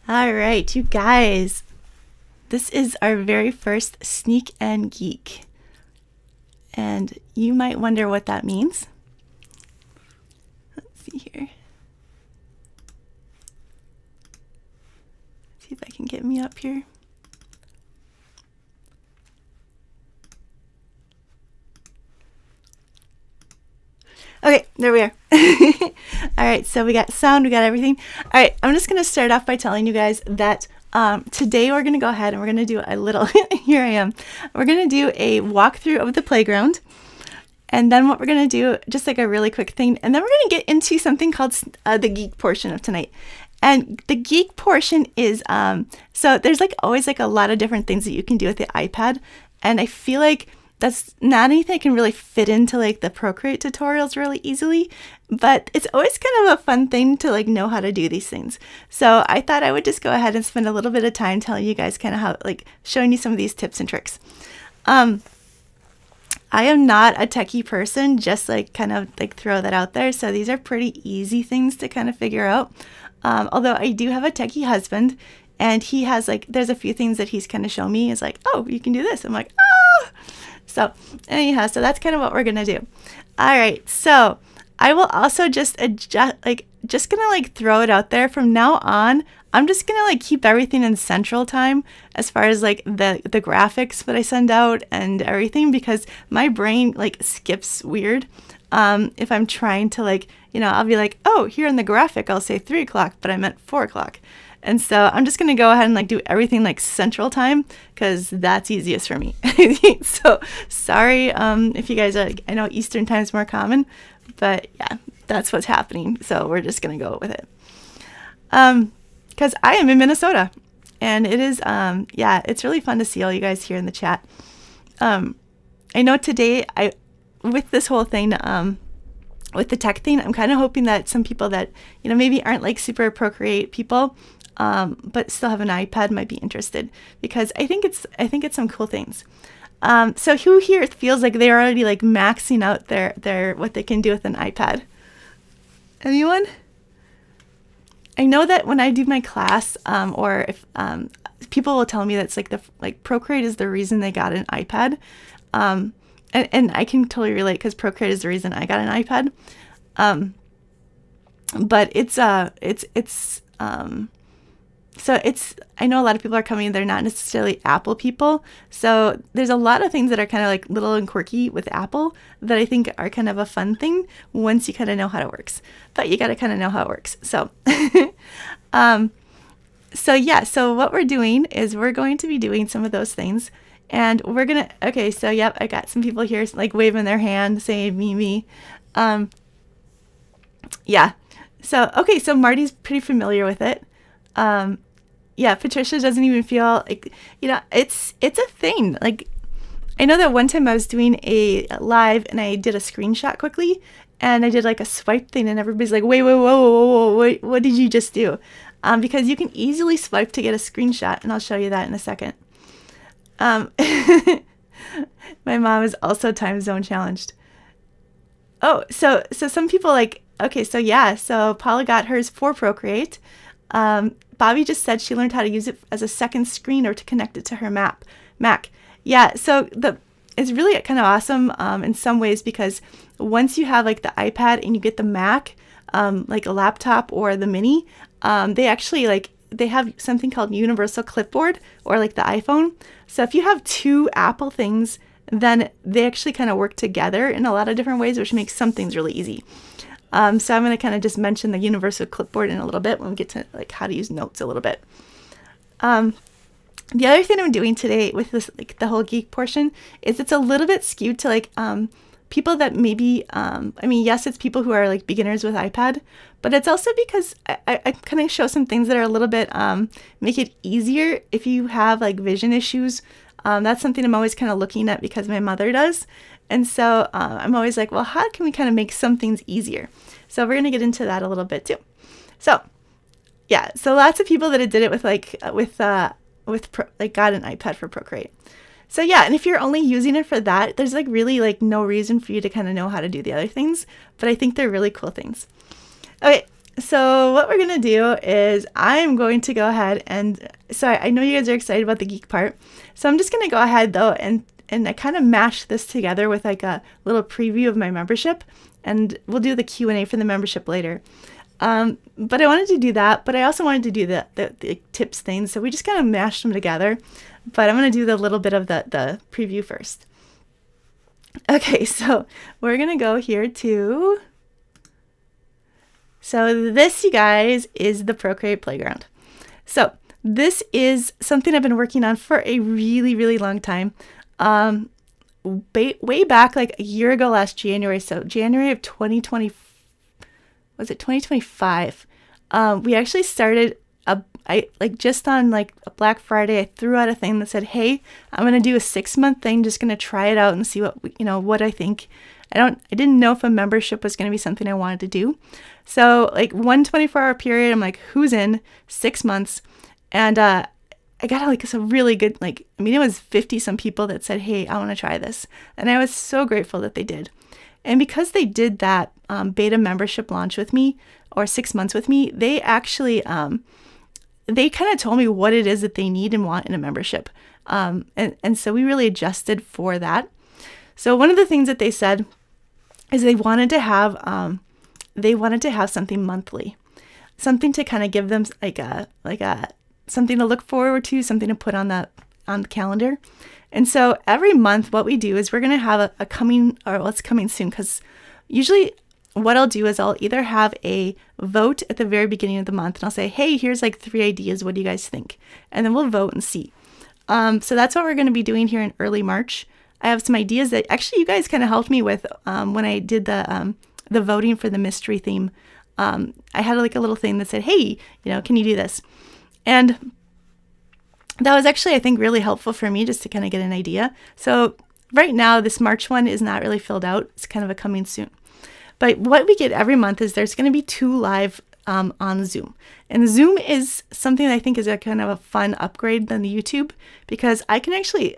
All right, you guys, this is our very first Sneak and Geek. And you might wonder what that means. Let's see here. See if I can get me up here. Okay, there we are. All right, so we got sound, we got everything. All right, I'm just going to start off by telling you guys that today we're going to go ahead and we're going to do a little, here I am. We're going to do a walkthrough of the playground. And then what we're going to do, just like a really quick thing, and then we're going to get into something called the geek portion of tonight. And the geek portion is, so there's like always like a lot of different things that you can do with the iPad. And I feel like that's not anything that can really fit into like the Procreate tutorials really easily, but it's always kind of a fun thing to like know how to do these things. So I thought I would just go ahead and spend a little bit of time telling you guys kind of how, like showing you some of these tips and tricks. I am not a techie person, just like kind of like throw that out there. So these are pretty easy things to kind of figure out. Although I do have a techie husband, and he has like, there's a few things that he's kind of shown me. Is like, oh, you can do this. I'm like, oh. So anyhow, so that's kind of what we're going to do. All right. So I will also just adjust, just going to like throw it out there from now on. I'm just going to like keep everything in central time as far as like the graphics that I send out and everything, because my brain like skips weird. If I'm trying to like, I'll be like, oh, here in the graphic, I'll say 3 o'clock, but I meant 4 o'clock. And so I'm just going to go ahead and like do everything like central time, because that's easiest for me. So sorry if you guys are, I know Eastern time is more common, but yeah, that's what's happening. So we're just going to go with it. Because I am in Minnesota, and it is, yeah, it's really fun to see all you guys here in the chat. I know today, with this whole thing, with the tech thing, I'm kind of hoping that some people that, maybe aren't like super Procreate people, but still have an iPad might be interested, because I think it's some cool things. So who here feels like they're already like maxing out their what they can do with an iPad? Anyone? I know that when I do my class, or if people will tell me that's like Procreate is the reason they got an iPad, and I can totally relate, because Procreate is the reason I got an iPad. But so I know a lot of people are coming, they're not necessarily Apple people. So there's a lot of things that are kind of like little and quirky with Apple that I think are kind of a fun thing once you kind of know how it works. But you got to kind of know how it works. So, so what we're doing is we're going to be doing some of those things. And we're going to, okay, so yep, I got some people here like waving their hand saying me. Yeah. So, okay, so Marty's pretty familiar with it. Yeah, Patricia doesn't even feel like, it's a thing. Like, I know that one time I was doing a live and I did a screenshot quickly, and I did like a swipe thing, and everybody's like, wait, whoa, what did you just do? Because you can easily swipe to get a screenshot, and I'll show you that in a second. My mom is also time zone challenged. Oh, so some people like, okay, so yeah, so Paula got hers for Procreate. Bobby just said she learned how to use it as a second screen or to connect it to her Mac. Yeah, so it's really kind of awesome in some ways, because once you have like the iPad and you get the Mac, like a laptop or the mini, they actually they have something called Universal Clipboard, or like the iPhone. So if you have two Apple things, then they actually kind of work together in a lot of different ways, which makes some things really easy. So I'm going to kind of just mention the Universal Clipboard in a little bit when we get to like how to use notes a little bit. The other thing I'm doing today with this, like the whole geek portion, is it's a little bit skewed to like people that maybe, yes, it's people who are like beginners with iPad, but it's also because I kind of show some things that are a little bit, make it easier if you have like vision issues. That's something I'm always kind of looking at, because my mother does. And so I'm always like, well, how can we kind of make some things easier? So we're going to get into that a little bit too. So yeah, so lots of people that did it with got an iPad for Procreate. So yeah, and if you're only using it for that, there's like really like no reason for you to kind of know how to do the other things, but I think they're really cool things. Okay, So what we're going to do is I'm going to go ahead and, so I know you guys are excited about the geek part. So I'm just going to go ahead though and I kind of mash this together with like a little preview of my membership, and we'll do the Q&A for the membership later. But I wanted to do that, but I also wanted to do the tips thing. So we just kind of mashed them together, but I'm going to do the little bit of the preview first. Okay, so we're going to go here to, so this, you guys, is the Procreate Playground. So this is something I've been working on for a really, really long time. Way back like a year ago last January, so January of 2020, was it 2025? We actually started I like just on like a Black Friday, I threw out a thing that said, hey, I'm going to do a 6-month thing, just going to try it out and see what I think. I didn't know if a membership was going to be something I wanted to do. So like 1 24-hour period, I'm like, who's in 6 months? And, I got like some really good, it was 50 some people that said, hey, I want to try this. And I was so grateful that they did. And because they did that beta membership launch with me, or 6 months with me, they actually, they kind of told me what it is that they need and want in a membership. And so we really adjusted for that. So one of the things that they said is they wanted to have something monthly, something to kind of give them like a something to look forward to, something to put on the calendar. And so every month what we do is we're going to have a coming, or what's coming soon, because usually what I'll do is I'll either have a vote at the very beginning of the month, and I'll say, hey, here's like 3 ideas. What do you guys think? And then we'll vote and see. So that's what we're going to be doing here in early March. I have some ideas that actually you guys kind of helped me with when I did the voting for the mystery theme. I had like a little thing that said, hey, can you do this? And that was actually, I think, really helpful for me just to kind of get an idea. So right now, this March one is not really filled out. It's kind of a coming soon. But what we get every month is there's going to be 2 live on Zoom. And Zoom is something that I think is a kind of a fun upgrade than the YouTube, because I can actually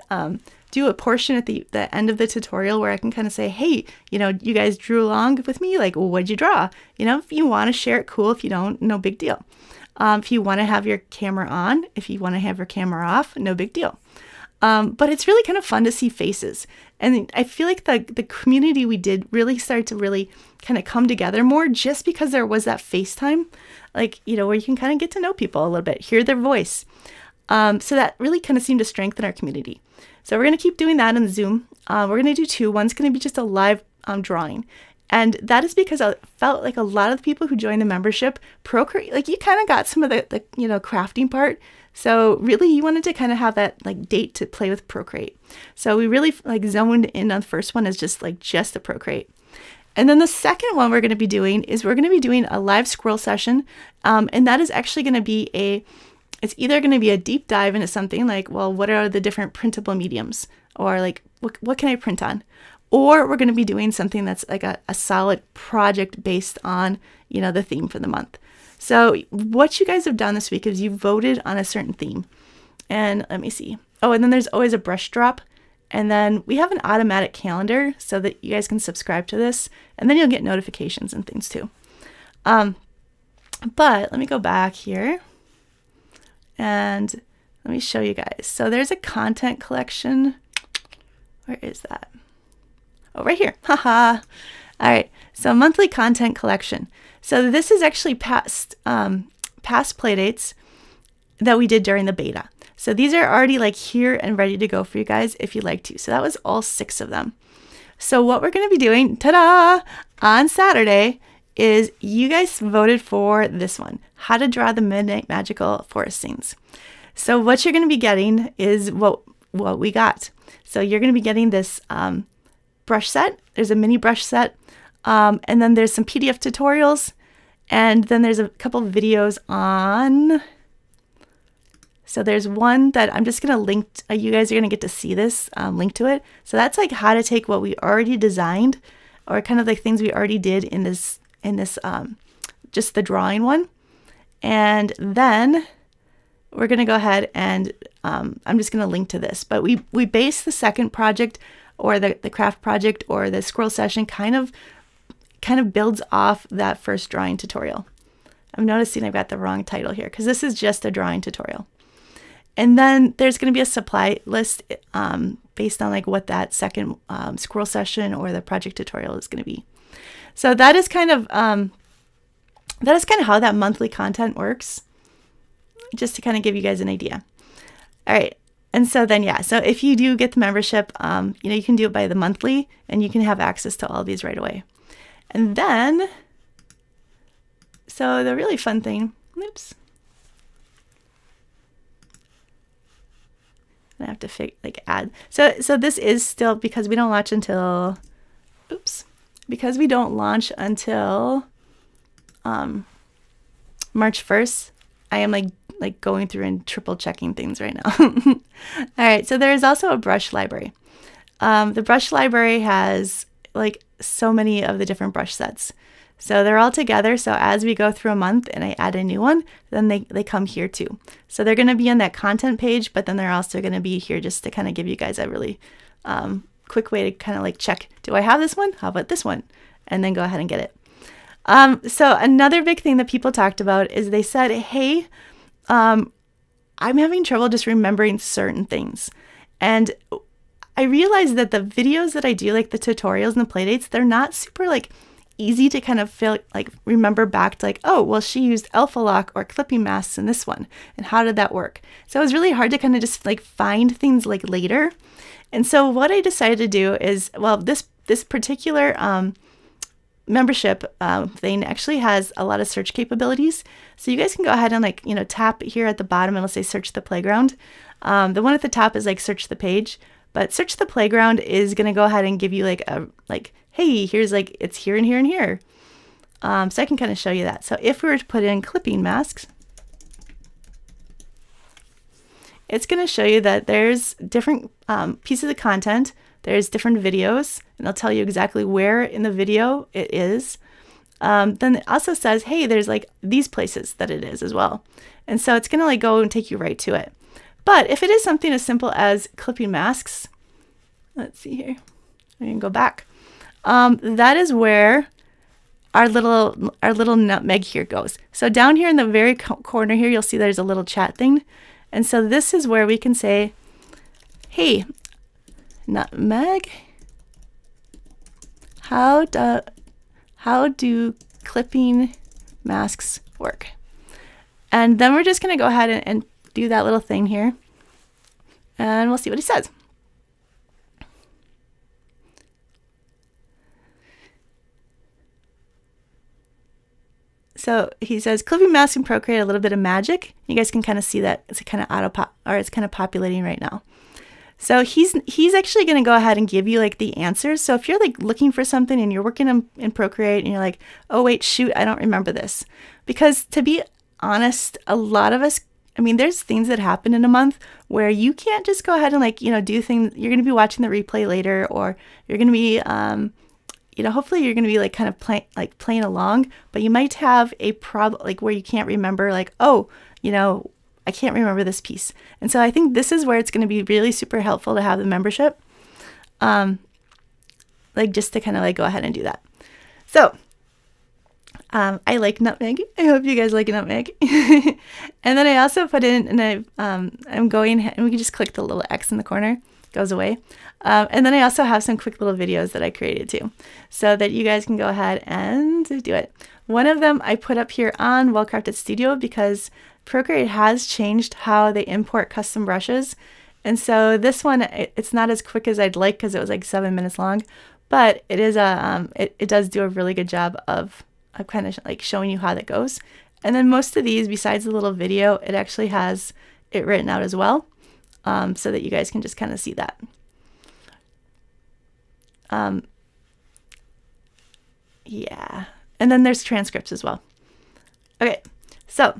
do a portion at the end of the tutorial where I can kind of say, hey, you guys drew along with me. Like, well, what'd you draw? If you want to share it, cool. If you don't, no big deal. If you want to have your camera on, if you want to have your camera off, no big deal. But it's really kind of fun to see faces. And I feel like the community we did really started to really kind of come together more just because there was that FaceTime, where you can kind of get to know people a little bit, hear their voice. So that really kind of seemed to strengthen our community. So we're going to keep doing that in Zoom. We're going to do 2. One's going to be just a live drawing. And that is because I felt like a lot of the people who joined the membership, Procreate, you kind of got some of the crafting part. So really you wanted to kind of have that date to play with Procreate. So we really zoned in on the first one as just the Procreate. And then the second one we're going to be doing is we're going to be doing a live scroll session. And that is actually going to be it's either going to be a deep dive into something what are the different printable mediums, or what can I print on? Or we're going to be doing something that's a solid project based on, the theme for the month. So what you guys have done this week is you voted on a certain theme. And let me see. Oh, and then there's always a brush drop. And then we have an automatic calendar so that you guys can subscribe to this. And then you'll get notifications and things too. But let me go back here. And let me show you guys. So there's a content collection. Where is that? Oh, right here. Haha. All right. So monthly content collection. So this is actually past playdates that we did during the beta. So these are already here and ready to go for you guys if you'd like to. So that was all 6 of them. So what we're going to be doing, ta-da, on Saturday is you guys voted for this one, how to draw the Midnight Magical Forest Scenes. So what you're going to be getting is what we got. So you're going to be getting this brush set. There's a mini brush set. And then there's some PDF tutorials. And then there's a couple of videos on. So there's one that I'm just going to link. You guys are going to get to see this link to it. So that's how to take what we already designed, or kind of things we already did in this just the drawing one. And then we're going to go ahead and I'm just going to link to this. But we base the second project, or the craft project, or the scroll session kind of builds off that first drawing tutorial. I'm noticing I've got the wrong title here because this is just a drawing tutorial. And then there's going to be a supply list based on like what that second scroll session or the project tutorial is going to be. So that is kind of how that monthly content works, just to kind of give you guys an idea. All right. And so then, yeah, so if you do get the membership, you can do it by the monthly and you can have access to all these right away. And then, so the really fun thing, oops. I have to add. So this is still, because we don't launch until, because we don't launch until March 1st, I am like going through and triple checking things right now. All right, so there is also a brush library. The brush library has like so many of the different brush sets. So they're all together. So as we go through a month and I add a new one, then they come here too. So they're going to be on that content page, but then they're also going to be here just to kind of give you guys a really quick way to kind of like check, do I have this one? How about this one? And then go ahead and get it. So another big thing that people talked about is they said, hey, I'm having trouble just remembering certain things. And I realized that the videos that I do, like the tutorials and the playdates, they're not super like easy to kind of feel like remember back to like, oh, well, she used alpha lock or clipping masks in this one. And how did that work? So it was really hard to kind of just like find things like later. And so what I decided to do is, well, this particular membership thing actually has a lot of search capabilities. So you guys can go ahead and like, tap here at the bottom and it'll say search the playground. The one at the top is like search the page, but search the playground is going to go ahead and give you hey, here's like, it's here and here and here. So I can kind of show you that. So if we were to put in clipping masks, it's going to show you that there's different pieces of content. There's different videos, and it'll tell you exactly where in the video it is. Then it also says, hey, there's like these places that it is as well. And so it's going to like go and take you right to it. But if it is something as simple as clipping masks, let's see here. I can go back. That is where our little nutmeg here goes. So down here in the very corner here, you'll see there's a little chat thing. And so this is where we can say, hey, nutmeg, how do clipping masks work? And then we're just going to go ahead and do that little thing here. And we'll see what he says. So he says, clipping masks in Procreate a little bit of magic. You guys can kind of see that it's kind of it's kind of populating right now. So he's actually going to go ahead and give you like the answers. So if you're like looking for something and you're working in Procreate and you're like, oh wait, shoot, I don't remember this. Because to be honest, a lot of us, there's things that happen in a month where you can't just go ahead and like, do things. You're going to be watching the replay later, or you're going to be, hopefully you're going to be like kind of playing along, but you might have a problem like where you can't remember like, oh, I can't remember this piece. And so I think this is where it's going to be really super helpful to have the membership, like just to kind of like go ahead and do that. So I like nutmeg. I hope you guys like nutmeg. And then I also put in, and I'm going, and we can just click the little X in the corner, it goes away. And then I also have some quick little videos that I created too, so that you guys can go ahead and do it. One of them I put up here on Well Crafted Studio because Procreate has changed how they import custom brushes. And so this one, it's not as quick as I'd like because it was like 7 minutes long, but it is it does do a really good job of kind of like showing you how that goes. And then most of these, besides the little video, it actually has it written out as well, so that you guys can just kind of see that. Yeah. And then there's transcripts as well. Okay. So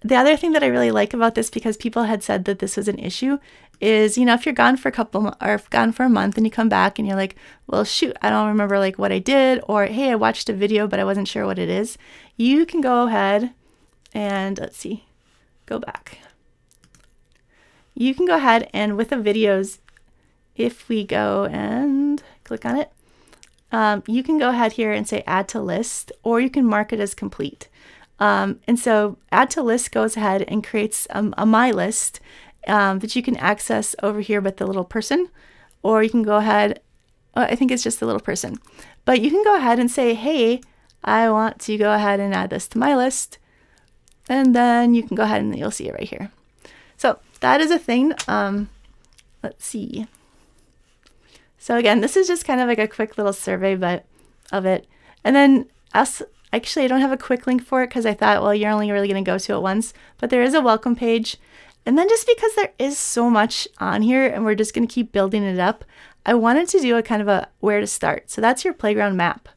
the other thing that I really like about this, because people had said that this was an issue, is, if you're gone for gone for a month and you come back and you're like, well, shoot, I don't remember like what I did, or hey, I watched a video, but I wasn't sure what it is. You can go ahead and let's see, go back. You can go ahead and with the videos, if we go and click on it, you can go ahead here and say add to list, or you can mark it as complete. And so add to list goes ahead and creates a my list that you can access over here with the little person, or you can go ahead, I think it's just the little person, but you can go ahead and say, hey, I want to go ahead and add this to my list. And then you can go ahead and you'll see it right here. So that is a thing. Let's see. So again, this is just kind of like a quick little survey of it. And then actually I don't have a quick link for it because I thought, well, you're only really going to go to it once, but there is a welcome page. And then just because there is so much on here and we're just going to keep building it up, I wanted to do a kind of a where to start. So that's your playground map.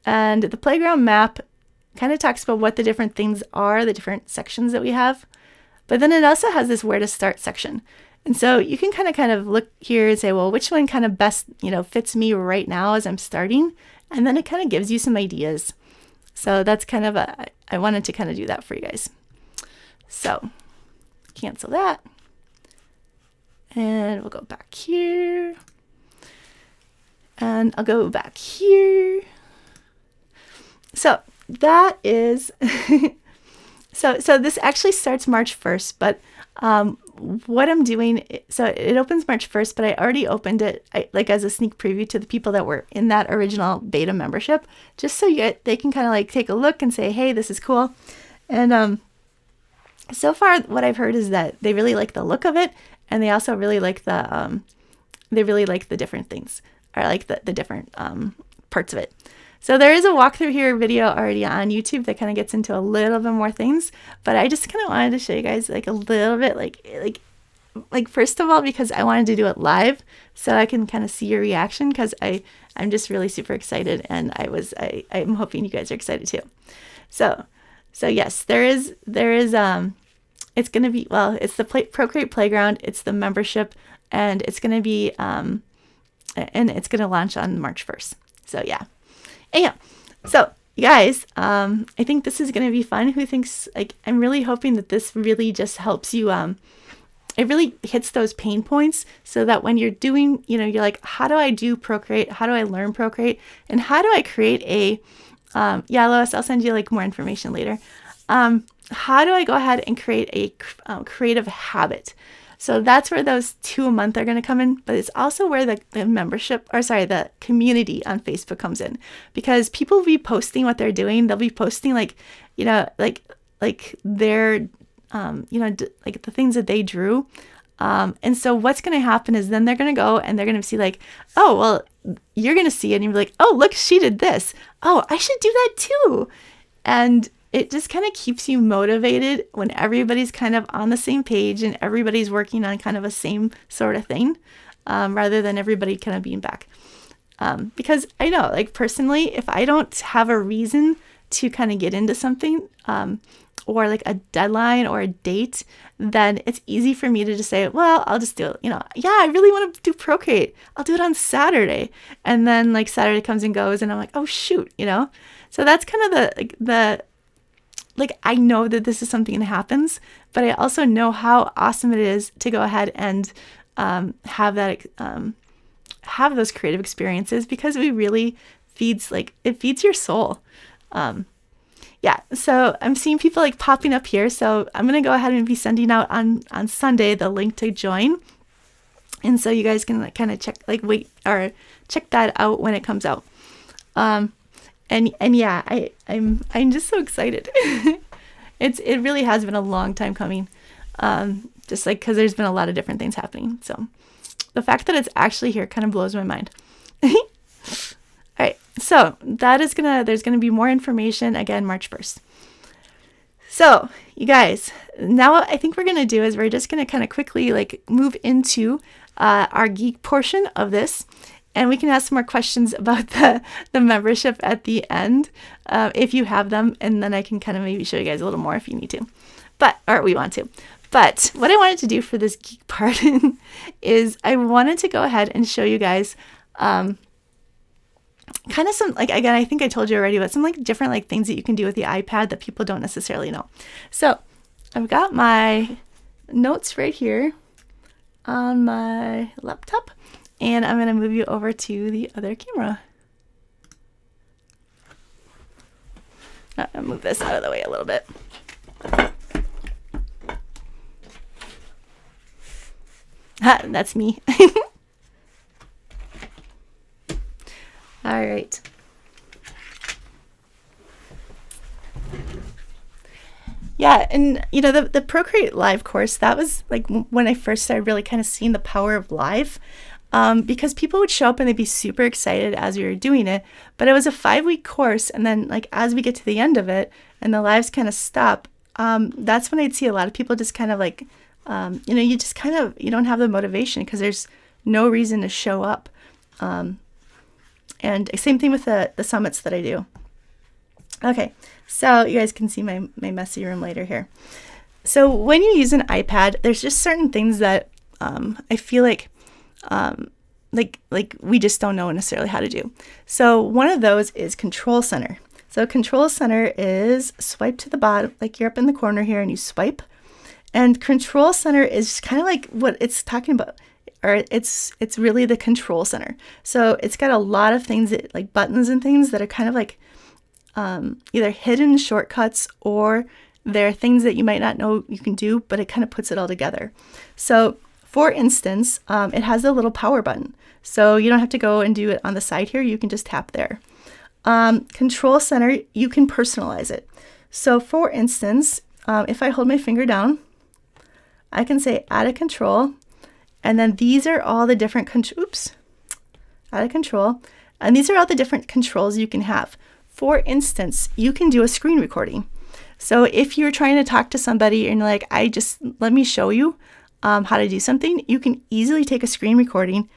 And the playground map kind of talks about what the different things are, the different sections that we have. But then it also has this where to start section. And so you can kind of look here and say, well, which one kind of best, fits me right now as I'm starting? And then it kind of gives you some ideas. So that's kind of I wanted to kind of do that for you guys. So cancel that. And we'll go back here. And I'll go back here. So that is, so this actually starts March 1st, but what I'm doing, so it opens March 1st, but I already opened it like as a sneak preview to the people that were in that original beta membership, just so they can kind of like take a look and say, hey, this is cool. And so far what I've heard is that they really like the look of it, and they also really like the different things, or like the different parts of it. So there is a walkthrough here video already on YouTube that kind of gets into a little bit more things, but I just kind of wanted to show you guys like a little bit, like first of all, because I wanted to do it live so I can kind of see your reaction, because I'm just really super excited, and I'm hoping you guys are excited too. So yes, there is it's going to be, well, it's the Procreate Playground, it's the membership, and it's going to be and it's going to launch on March 1st. So yeah. Yeah. So you guys, I think this is going to be fun. Who thinks, like, I'm really hoping that this really just helps you. It really hits those pain points so that when you're doing, you're like, how do I do Procreate? How do I learn Procreate? And how do I create a, yeah, Lois, I'll send you like more information later. How do I go ahead and create a creative habit? So that's where those 2 a month are going to come in, but it's also where the membership, or sorry, the community on Facebook comes in, because people will be posting what they're doing. They'll be posting like their, like the things that they drew. And so what's going to happen is then they're going to go and they're going to see like, oh, well, you're going to see it and you're like, oh, look, she did this. Oh, I should do that too. And it just kind of keeps you motivated when everybody's kind of on the same page and everybody's working on kind of a same sort of thing, rather than everybody kind of being back. Because I know, like personally, if I don't have a reason to kind of get into something, or like a deadline or a date, then it's easy for me to just say, well, I'll just do it. Yeah, I really want to do Procreate. I'll do it on Saturday. And then like Saturday comes and goes and I'm like, oh shoot, So that's kind of the like, I know that this is something that happens, but I also know how awesome it is to go ahead and have those creative experiences, because it really feeds your soul. Yeah, so I'm seeing people like popping up here. So I'm going to go ahead and be sending out on Sunday the link to join. And so you guys can like kind of check that out when it comes out. And yeah, I'm just so excited. It really has been a long time coming. Just like, cause there's been a lot of different things happening. So the fact that it's actually here kind of blows my mind. All right. So there's going to be more information again, March 1st. So you guys, now what I think we're going to do is we're just going to kind of quickly like move into our geek portion of this. And we can ask some more questions about the membership at the end, if you have them. And then I can kind of maybe show you guys a little more if you need to. Or we want to. But what I wanted to do for this geek part is I wanted to go ahead and show you guys kind of some, like, again, I think I told you already, but some like different like things that you can do with the iPad that people don't necessarily know. So I've got my notes right here on my laptop. And I'm going to move you over to the other camera. I'll move this out of the way a little bit. Ha, that's me. All right. Yeah, and you know, the Procreate Live course, that was like when I first started really kind of seeing the power of live, because people would show up and they'd be super excited as we were doing it. But it was a 5-week course, and then like as we get to the end of it and the lives kind of stop, that's when I'd see a lot of people just kind of like, you know, you just kind of, you don't have the motivation because there's no reason to show up. And same thing with the summits that I do. Okay, so you guys can see my messy room later here. So when you use an iPad, there's just certain things that I feel like we just don't know necessarily how to do. So one of those is Control Center. So Control Center is swipe to the bottom, like you're up in the corner here and you swipe. And Control Center is kind of like what it's talking about, or it's really the control center. So it's got a lot of things that, like buttons and things that are kind of like either hidden shortcuts, or they're things that you might not know you can do, but it kind of puts it all together. So for instance, it has a little power button. So you don't have to go and do it on the side here. You can just tap there. Control Center, you can personalize it. So for instance, if I hold my finger down, I can say add a control, and then these are all the different add a control, and these are all the different controls you can have. For instance, you can do a screen recording. So if you're trying to talk to somebody and like, let me show you how to do something, you can easily take a screen recording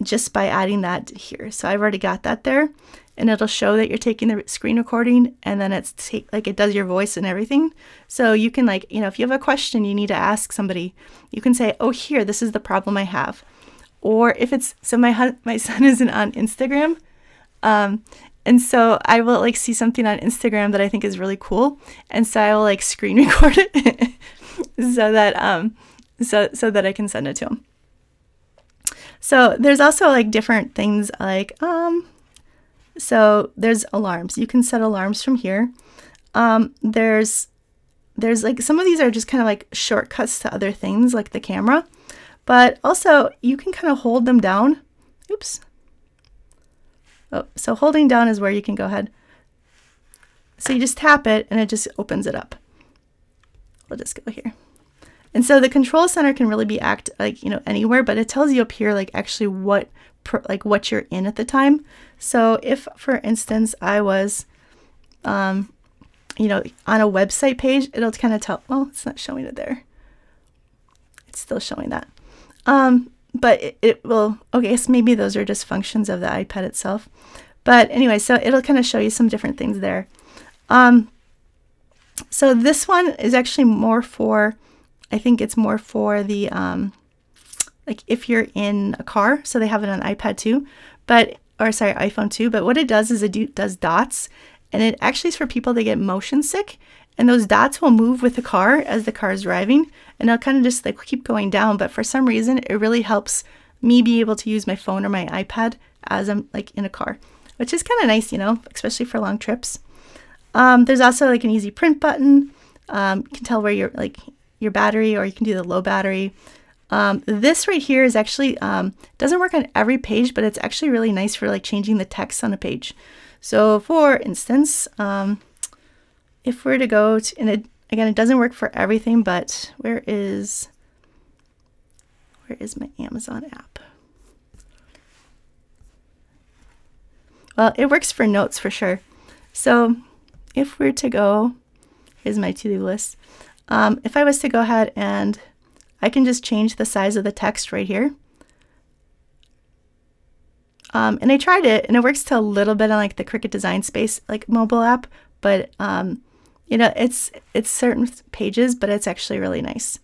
just by adding that here. So I've already got that there, and it'll show that you're taking the screen recording, and then it does your voice and everything. So you can, like, you know, if you have a question you need to ask somebody, you can say, oh, here, this is the problem I have. Or if it's, so my son isn't on Instagram, and so I will like see something on Instagram that I think is really cool, and so I will like screen record it so that I can send it to him. So there's also like different things like so there's alarms. You can set alarms from here. There's like some of these are just kind of like shortcuts to other things like the camera, but also you can kind of hold them down. Oops. Oh, so holding down is where you can go ahead. So you just tap it and it just opens it up. We'll just go here. And so the Control Center can really be like, you know, anywhere, but it tells you up here like actually what you're in at the time. So if, for instance, I was, you know, on a website page, it'll kind of tell, well, it's not showing it there. It's still showing that. But it will, okay, so maybe those are just functions of the iPad itself. But anyway, so it'll kind of show you some different things there. So this one is actually more for, I think it's more for the, like if you're in a car, so they have it on iPad too, iPhone too. But what it does is it does dots, and it actually is for people that get motion sick. And those dots will move with the car as the car is driving, and it'll kind of just like keep going down. But for some reason, it really helps me be able to use my phone or my iPad as I'm like in a car, which is kind of nice, you know, especially for long trips. There's also like an easy print button. You can tell where your battery, or you can do the low battery. This right here is actually, doesn't work on every page, but it's actually really nice for like changing the text on a page. So for instance, if we're to go to, and again, it doesn't work for everything, but where is my Amazon app? Well, it works for notes for sure. So if we're to go, here's my to-do list. If I was to go ahead and I can just change the size of the text right here. And I tried it, and it works to a little bit on like the Cricut Design Space like mobile app, but you know, it's certain pages, but it's actually really nice.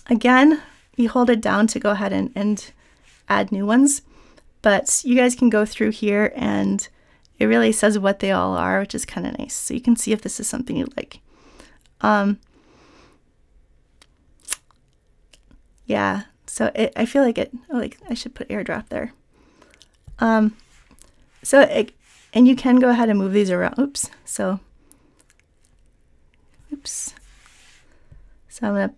Again, you hold it down to go ahead and add new ones, but you guys can go through here and it really says what they all are, which is kind of nice. So you can see if this is something you like. Yeah, so I feel like I should put airdrop there. So And you can go ahead and move these around. Oops. So I'm going to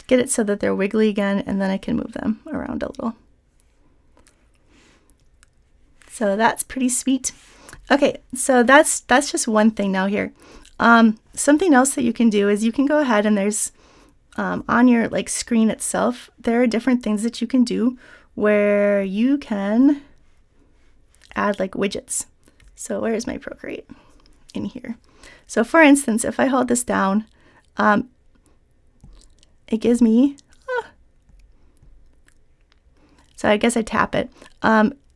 get it so that they're wiggly again, and then I can move them around a little. So that's pretty sweet. Okay, so that's just one thing now here. Something else that you can do is you can go ahead and there's on your like screen itself, there are different things that you can do where you can add like widgets. So where is my Procreate? In here. So for instance, if I hold this down, it gives me, so I guess I tap it.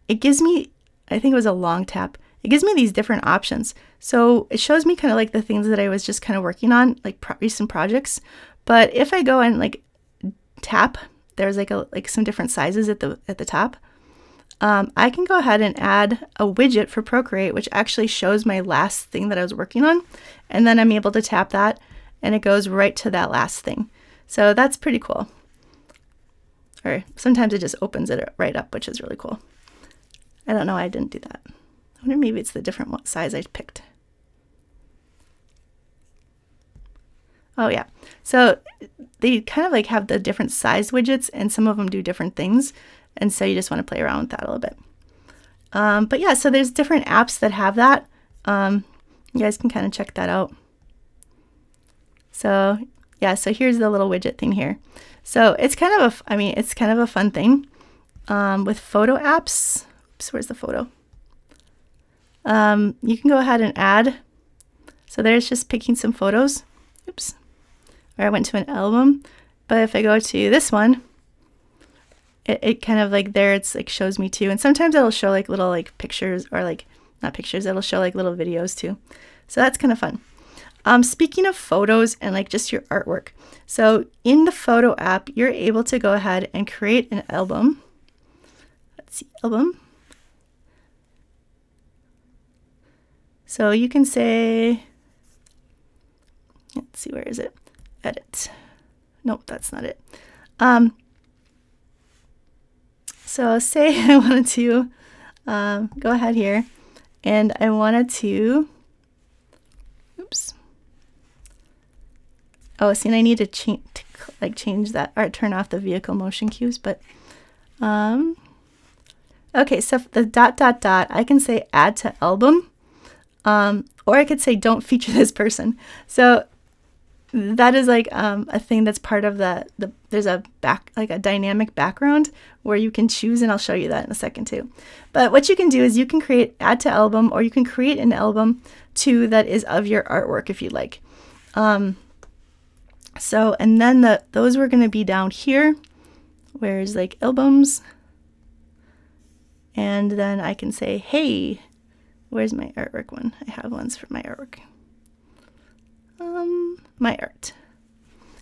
It gives me, I think it was a long tap. It gives me these different options. So it shows me kind of like the things that I was just kind of working on, like recent projects. But if I go and like tap, there's like some different sizes at the top. I can go ahead and add a widget for Procreate, which actually shows my last thing that I was working on. And then I'm able to tap that and it goes right to that last thing. So that's pretty cool. Or sometimes it just opens it right up, which is really cool. I don't know why I didn't do that. I wonder maybe it's the different size I picked. Oh yeah. So they kind of like have the different size widgets and some of them do different things. And so you just want to play around with that a little bit. But yeah, so there's different apps that have that. You guys can kind of check that out. So yeah, so here's the little widget thing here. So it's kind of it's kind of a fun thing. With photo apps, oops, where's the photo? You can go ahead and add. So there's just picking some photos. Oops. Or I went to an album. But if I go to this one, it kind of like there, it's like shows me too. And sometimes it'll show like little like pictures or like, not pictures, it'll show like little videos too. So that's kind of fun. Speaking of photos and like just your artwork. So in the photo app, you're able to go ahead and create an album. Let's see, album. So you can say, let's see, where is it? Edit. Nope, that's not it. So say I wanted to go ahead here and I wanted to, oops. Oh, see, and I need to change that or turn off the vehicle motion cues, but okay, so the ... I can say add to album, or I could say don't feature this person. So that is like a thing that's part of there's a dynamic background where you can choose, and I'll show you that in a second too. But what you can do is you can create add to album, or you can create an album too that is of your artwork if you like. So, and then those were going to be down here, where's like albums. And then I can say, hey, where's my artwork one? I have ones for my artwork. My art.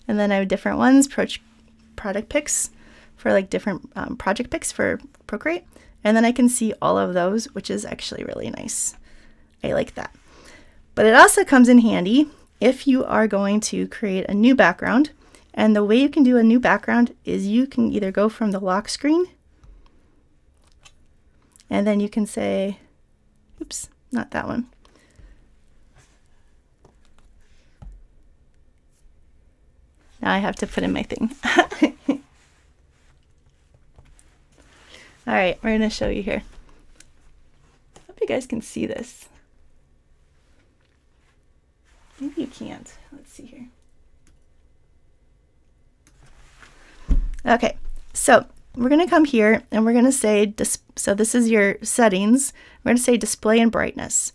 And then I have different ones, product picks for like different project picks for Procreate. And then I can see all of those, which is actually really nice. I like that. But it also comes in handy if you are going to create a new background. And the way you can do a new background is you can either go from the lock screen, and then you can say, oops, not that one. Now I have to put in my thing. All right, we're going to show you here. Hope you guys can see this. Maybe you can't. Let's see here. Okay, so we're going to come here and we're going to say, so this is your settings. We're going to say display and brightness.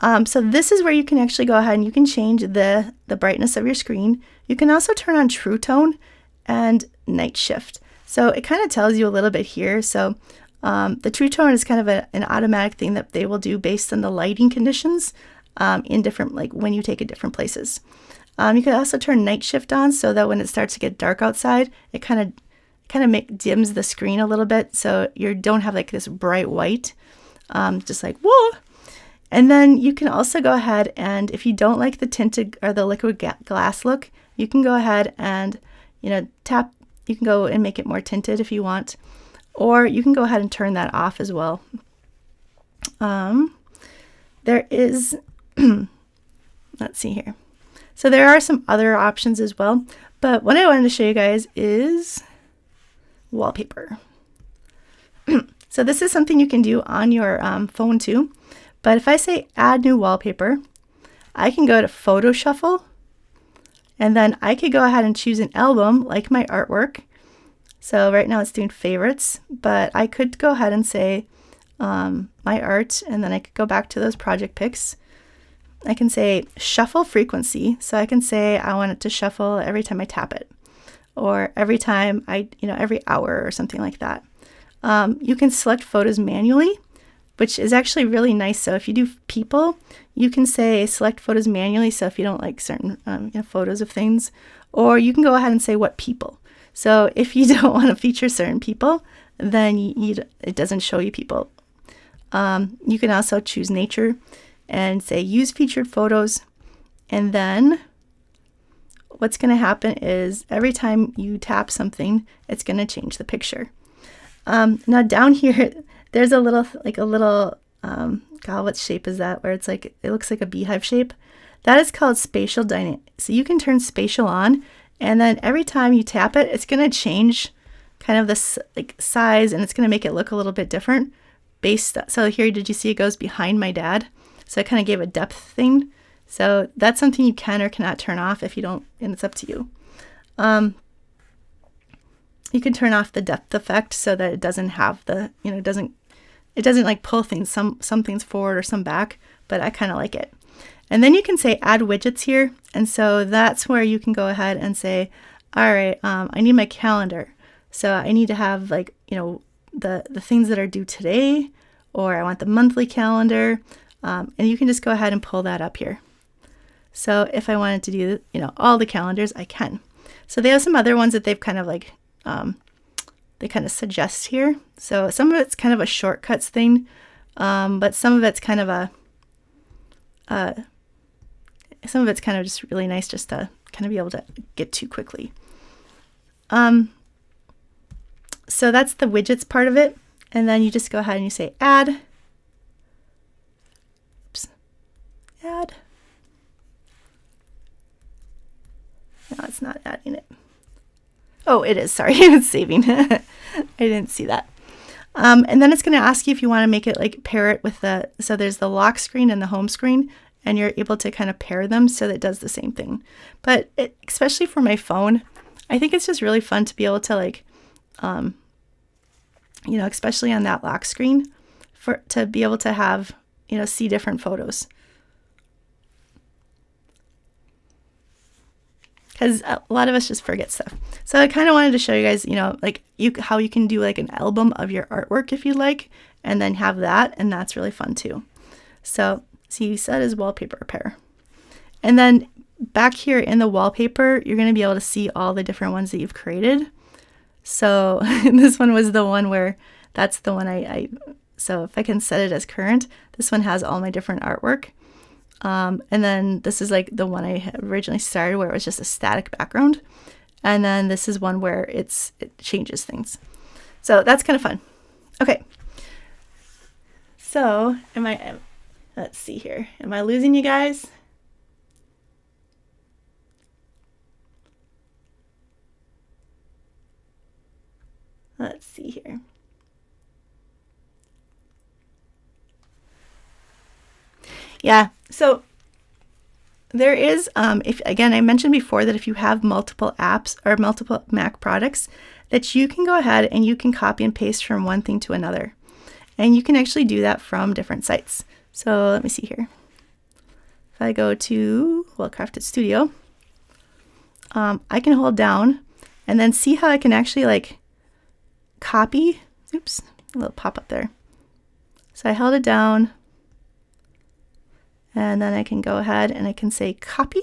So this is where you can actually go ahead and you can change the brightness of your screen. You can also turn on true tone and night shift. So it kind of tells you a little bit here. So the true tone is kind of an automatic thing that they will do based on the lighting conditions in different, like when you take it different places. You can also turn night shift on so that when it starts to get dark outside, it kind of dims the screen a little bit, so you don't have like this bright white, just like whoa. And then you can also go ahead and if you don't like the tinted or the liquid glass look, you can go ahead and tap. You can go and make it more tinted if you want, or you can go ahead and turn that off as well. there is, let's see here. So there are some other options as well, but what I wanted to show you guys is wallpaper. So this is something you can do on your phone too. But if I say add new wallpaper, I can go to photo shuffle, and then I could go ahead and choose an album like my artwork. So right now it's doing favorites, but I could go ahead and say my art, and then I could go back to those project pics. I can say shuffle frequency. So I can say I want it to shuffle every time I tap it, or every time every hour or something like that. You can select photos manually, which is actually really nice. So if you do people, you can say select photos manually. So if you don't like certain photos of things, or you can go ahead and say what people. So if you don't want to feature certain people, then it doesn't show you people. You can also choose nature and say use featured photos. And then what's going to happen is every time you tap something, it's going to change the picture. Now down here, there's a little, God, what shape is that? Where it's like, it looks like a beehive shape. That is called spatial dynamic. So you can turn spatial on, and then every time you tap it, it's going to change kind of this size, and it's going to make it look a little bit different. So here, did you see it goes behind my dad? So it kind of gave a depth thing. So that's something you can or cannot turn off if you don't, and it's up to you. You can turn off the depth effect so that it doesn't have the, it doesn't like pull things, some things forward or some back, but I kind of like it. And then you can say add widgets here. And so that's where you can go ahead and say, all right, I need my calendar. So I need to have the things that are due today, or I want the monthly calendar. And you can just go ahead and pull that up here. So if I wanted to do, all the calendars, I can. So they have some other ones that they've kind of they kind of suggest here. So some of it's kind of a shortcuts thing, but some of it's kind of just really nice just to kind of be able to get to quickly. So that's the widgets part of it. And then you just go ahead and you say add. Oops. Add. No, it's not adding it. Oh, it is. Sorry, it's saving. I didn't see that. And then it's going to ask you if you want to make it pair it with so there's the lock screen and the home screen, and you're able to kind of pair them so that it does the same thing. But especially for my phone, I think it's just really fun to be able to especially on that lock screen, to be able to have, see different photos. Because a lot of us just forget stuff. So I kind of wanted to show you guys, how you can do an album of your artwork if you like, and then have that, and that's really fun too. So see, set as wallpaper pair. And then back here in the wallpaper, you're going to be able to see all the different ones that you've created. So this one was the one where, that's the one so if I can set it as current, this one has all my different artwork. And then this is the one I originally started where it was just a static background. And then this is one where it changes things. So that's kind of fun. Okay. So let's see here. Am I losing you guys? Let's see here. Yeah, so there is, again, I mentioned before that if you have multiple apps or multiple Mac products, that you can go ahead and you can copy and paste from one thing to another. And you can actually do that from different sites. So let me see here. If I go to Well-Crafted Studio, I can hold down and then see how I can actually copy. Oops, a little pop up there. So I held it down. And then I can go ahead and I can say copy.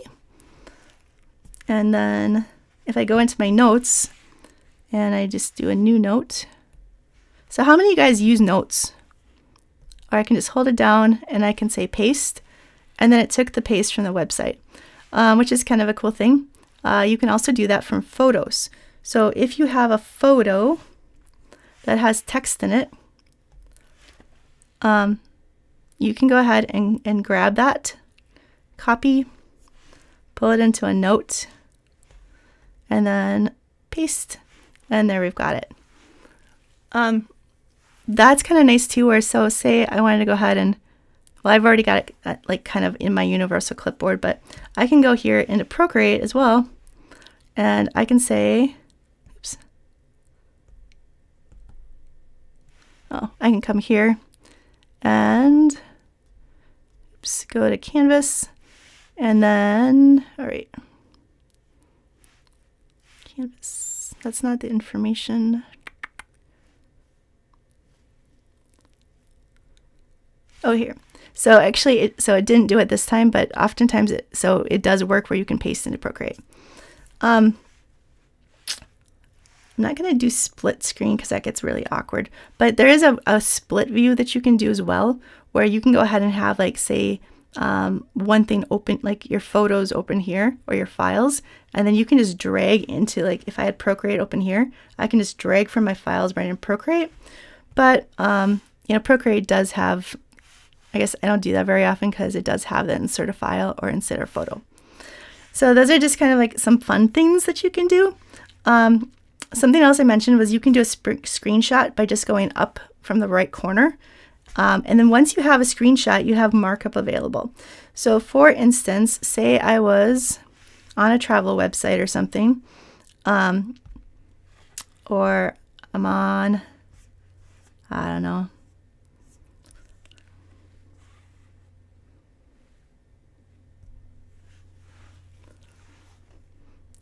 And then if I go into my notes and I just do a new note. So how many of you guys use notes? Or I can just hold it down and I can say paste. And then it took the paste from the website, which is kind of a cool thing. You can also do that from photos. So if you have a photo that has text in it, you can go ahead and grab that, copy, pull it into a note, and then paste, and there we've got it. That's kind of nice too, where so say I wanted to go ahead and, well, I've already got it like kind of in my universal clipboard, but I can go here into Procreate as well, and I can say, oops, oh, I can come here and oops, go to Canvas, and then, all right, Canvas, that's not the information. Oh, here. So actually, it didn't do it this time, but oftentimes it does work where you can paste into Procreate. I'm not going to do split screen because that gets really awkward, but there is a split view that you can do as well, where you can go ahead and have, like, say, one thing open, like your photos open here or your files, and then you can just drag into, like, if I had Procreate open here, I can just drag from my files right in Procreate. But Procreate does have, I guess I don't do that very often because it does have the insert a file or insert a photo. So those are just kind of like some fun things that you can do. Something else I mentioned was you can do a screenshot by just going up from the right corner. And then once you have a screenshot, you have markup available. So for instance, say I was on a travel website or something, or I'm on, I don't know,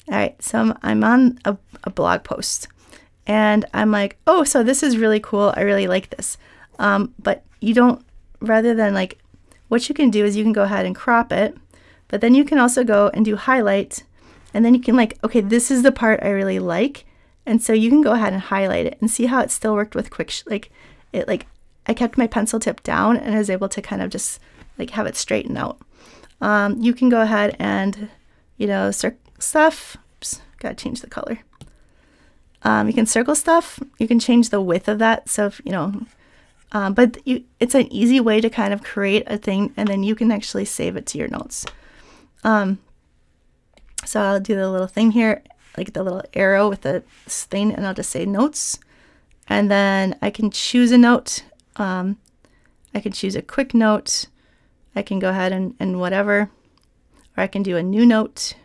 all right, so I'm on a blog post, and I'm like, oh, so this is really cool. I really like this. But you don't, rather than like, what you can do is you can go ahead and crop it, but then you can also go and do highlight, and then you can like, okay, this is the part I really like. And so you can go ahead and highlight it and see how it still worked with quick, I kept my pencil tip down and I was able to kind of just like have it straighten out. You can go ahead and, circle stuff. Oops, gotta change the color. You can circle stuff. You can change the width of that. So if, but it's an easy way to kind of create a thing, and then you can actually save it to your notes. So I'll do the little thing here, like the little arrow with the thing, and I'll just say notes, and then I can choose a note. I can choose a quick note. I can go ahead and whatever, or I can do a new note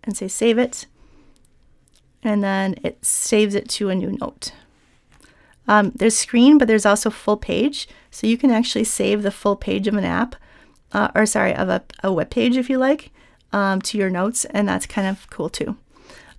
and say save it, and then it saves it to a new note. There's screen, but there's also full page, so you can actually save the full page of an app, of a web page if you like, to your notes, and that's kind of cool too.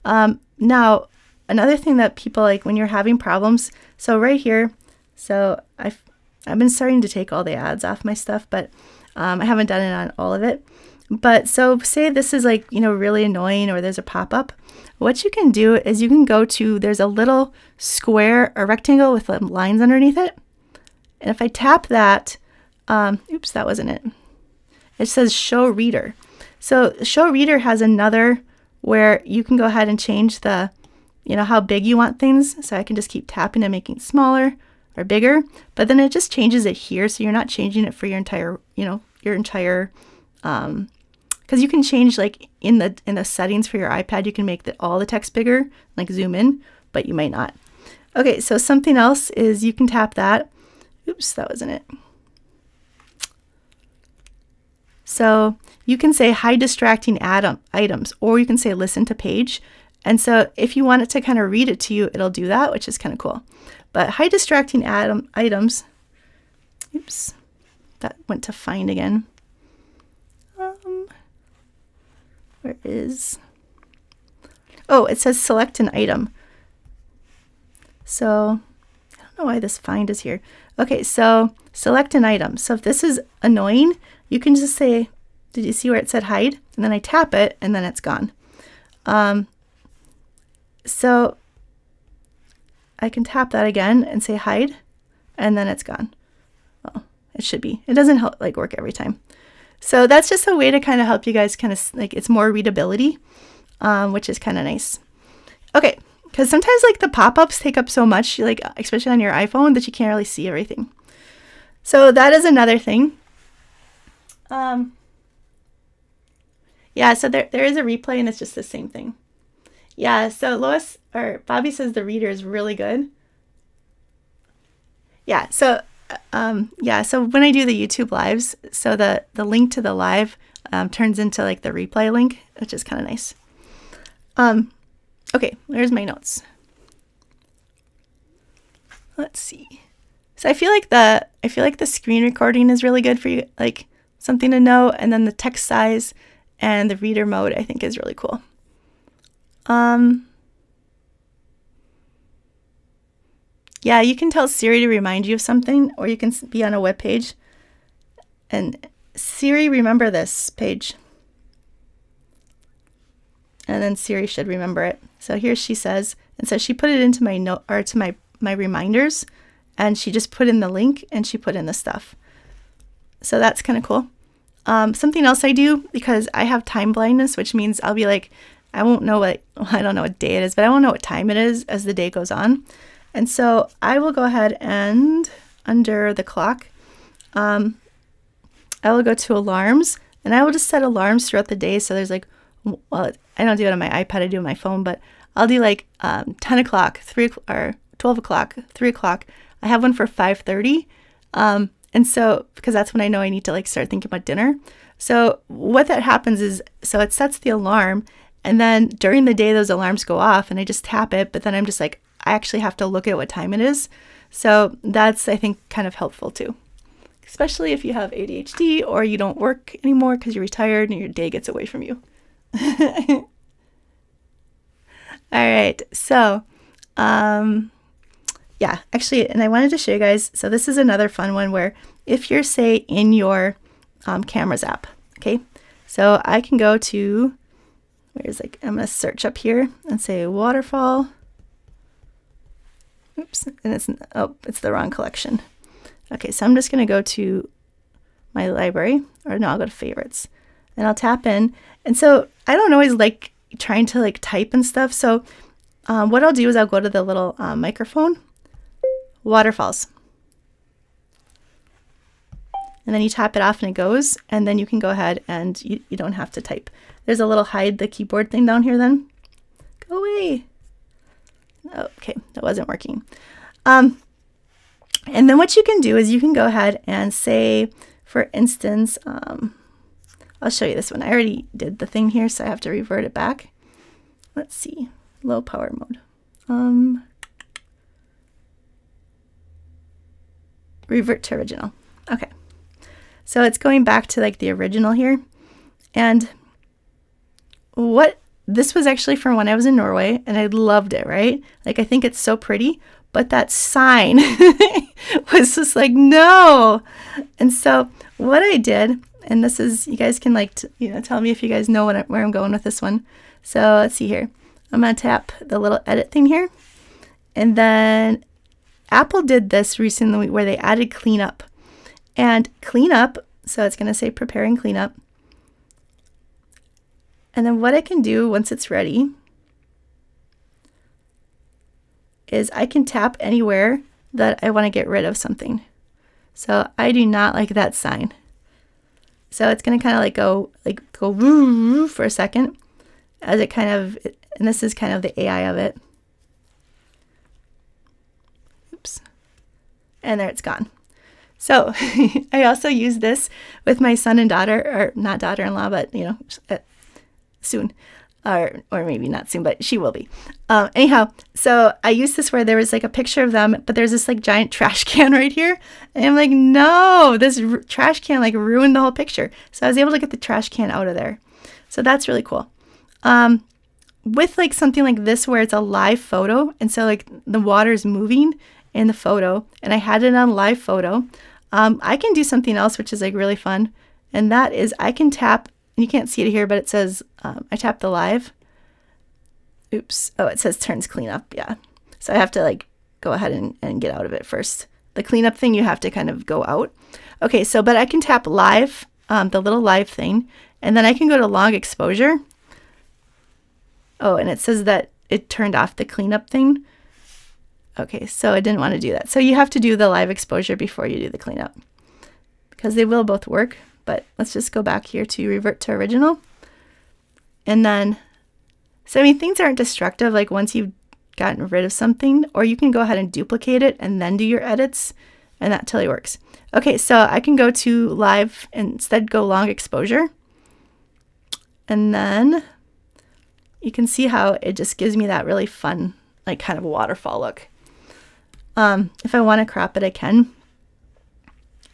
Now, another thing that people like when you're having problems, so right here, so I've been starting to take all the ads off my stuff, but I haven't done it on all of it. But so say this is like, really annoying, or there's a pop-up. What you can do is you can go to, there's a little square or rectangle with lines underneath it. And if I tap that, oops, that wasn't it. It says show reader. So show reader has another where you can go ahead and change the, how big you want things. So I can just keep tapping and making it smaller or bigger, but then it just changes it here. So you're not changing it for your entire, because you can change like in the settings for your iPad, you can make all the text bigger, like zoom in, but you might not. Okay, so something else is you can tap that. Oops, that wasn't it. So you can say hide distracting items, or you can say listen to page. And so if you want it to kind of read it to you, it'll do that, which is kind of cool. But hide distracting items, oops, that went to find again. Where is, oh, it says select an item. So I don't know why this find is here. Okay, so select an item. So if this is annoying, you can just say, did you see where it said hide? And then I tap it, and then it's gone. So I can tap that again and say hide, and then it's gone. Well, it should be. It doesn't work every time. So that's just a way to kind of help you guys kind of it's more readability, which is kind of nice. Okay, because sometimes the pop-ups take up so much, especially on your iPhone, that you can't really see everything. So that is another thing. Yeah, so there is a replay and it's just the same thing. Yeah, so Lois or Bobby says the reader is really good. Yeah, so so when I do the YouTube lives, so the link to the live turns into like the replay link, which is kind of nice. Okay, there's my notes. Let's see. So I feel like the screen recording is really good for you, like something to know, and then the text size and the reader mode I think is really cool. Yeah, you can tell Siri to remind you of something, or you can be on a web page and Siri, remember this page. And then Siri should remember it. So here she says, and so she put it into my note or to my reminders, and she just put in the link and she put in the stuff. So that's kind of cool. Something else I do, because I have time blindness, which means I'll be like, I don't know what day it is, but I won't know what time it is as the day goes on. And so I will go ahead and under the clock, I will go to alarms, and I will just set alarms throughout the day. So there's like, well, I don't do it on my iPad, I do it on my phone, but I'll do like 10 o'clock, 3 o'clock, or 12 o'clock, 3 o'clock. I have one for 5:30. And so, because that's when I know I need to like start thinking about dinner. So what that happens is, so it sets the alarm, and then during the day those alarms go off and I just tap it, but then I'm just like, I actually have to look at what time it is. So that's, I think, kind of helpful too. Especially if you have ADHD or you don't work anymore because you're retired and your day gets away from you. All right, so yeah, actually, and I wanted to show you guys, so this is another fun one where if you're, say, in your cameras app, okay, so I can go to, where's like, I'm going to search up here and say waterfall. Oops, and it's the wrong collection. Okay, so I'm just going to go to my library, or no, I'll go to favorites, and I'll tap in. And so I don't always like trying to like type and stuff. So what I'll do is I'll go to the little microphone, waterfalls, and then you tap it off and it goes, and then you can go ahead and you don't have to type. There's a little hide the keyboard thing down here then. Go away. Okay, that wasn't working. And then what you can do is you can go ahead and say, for instance, I'll show you this one. I already did the thing here, so I have to revert it back. Let's see, low power mode. Revert to original. Okay, so it's going back to like the original here. And what this was actually from when I was in Norway, and I loved it, right? Like, I think it's so pretty, but that sign was just like, no. And so what I did, and this is, you guys can like, tell me if you guys know where I'm going with this one. So let's see here. I'm going to tap the little edit thing here. And then Apple did this recently where they added cleanup. And cleanup, so it's going to say preparing cleanup. And then what I can do once it's ready is I can tap anywhere that I want to get rid of something. So I do not like that sign. So it's going to kind of like go woo for a second as it kind of, and this is kind of the AI of it. Oops. And there it's gone. So I also use this with my son and daughter, or not daughter-in-law, but soon, or maybe not soon, but she will be. Anyhow, so I used this where there was like a picture of them, but there's this like giant trash can right here, and I'm like, no, this trash can like ruined the whole picture. So I was able to get the trash can out of there. So that's really cool. With like something like this where it's a live photo, and so like the water is moving in the photo, and I had it on live photo, I can do something else which is like really fun, and that is I can tap. You can't see it here, but it says, I tap the live. Oops. Oh, it says turns cleanup. Yeah. So I have to like go ahead and get out of it first. The cleanup thing, you have to kind of go out. Okay. So, but I can tap live, the little live thing, and then I can go to long exposure. Oh, and it says that it turned off the cleanup thing. Okay. So I didn't want to do that. So you have to do the live exposure before you do the cleanup. because they will both work. But let's just go back here to revert to original. And then, so I mean, things aren't destructive like once you've gotten rid of something, or you can go ahead and duplicate it and then do your edits, and that totally works. Okay, so I can go to live and instead go long exposure. And then you can see how it just gives me that really fun, like kind of a waterfall look. If I want to crop it, I can.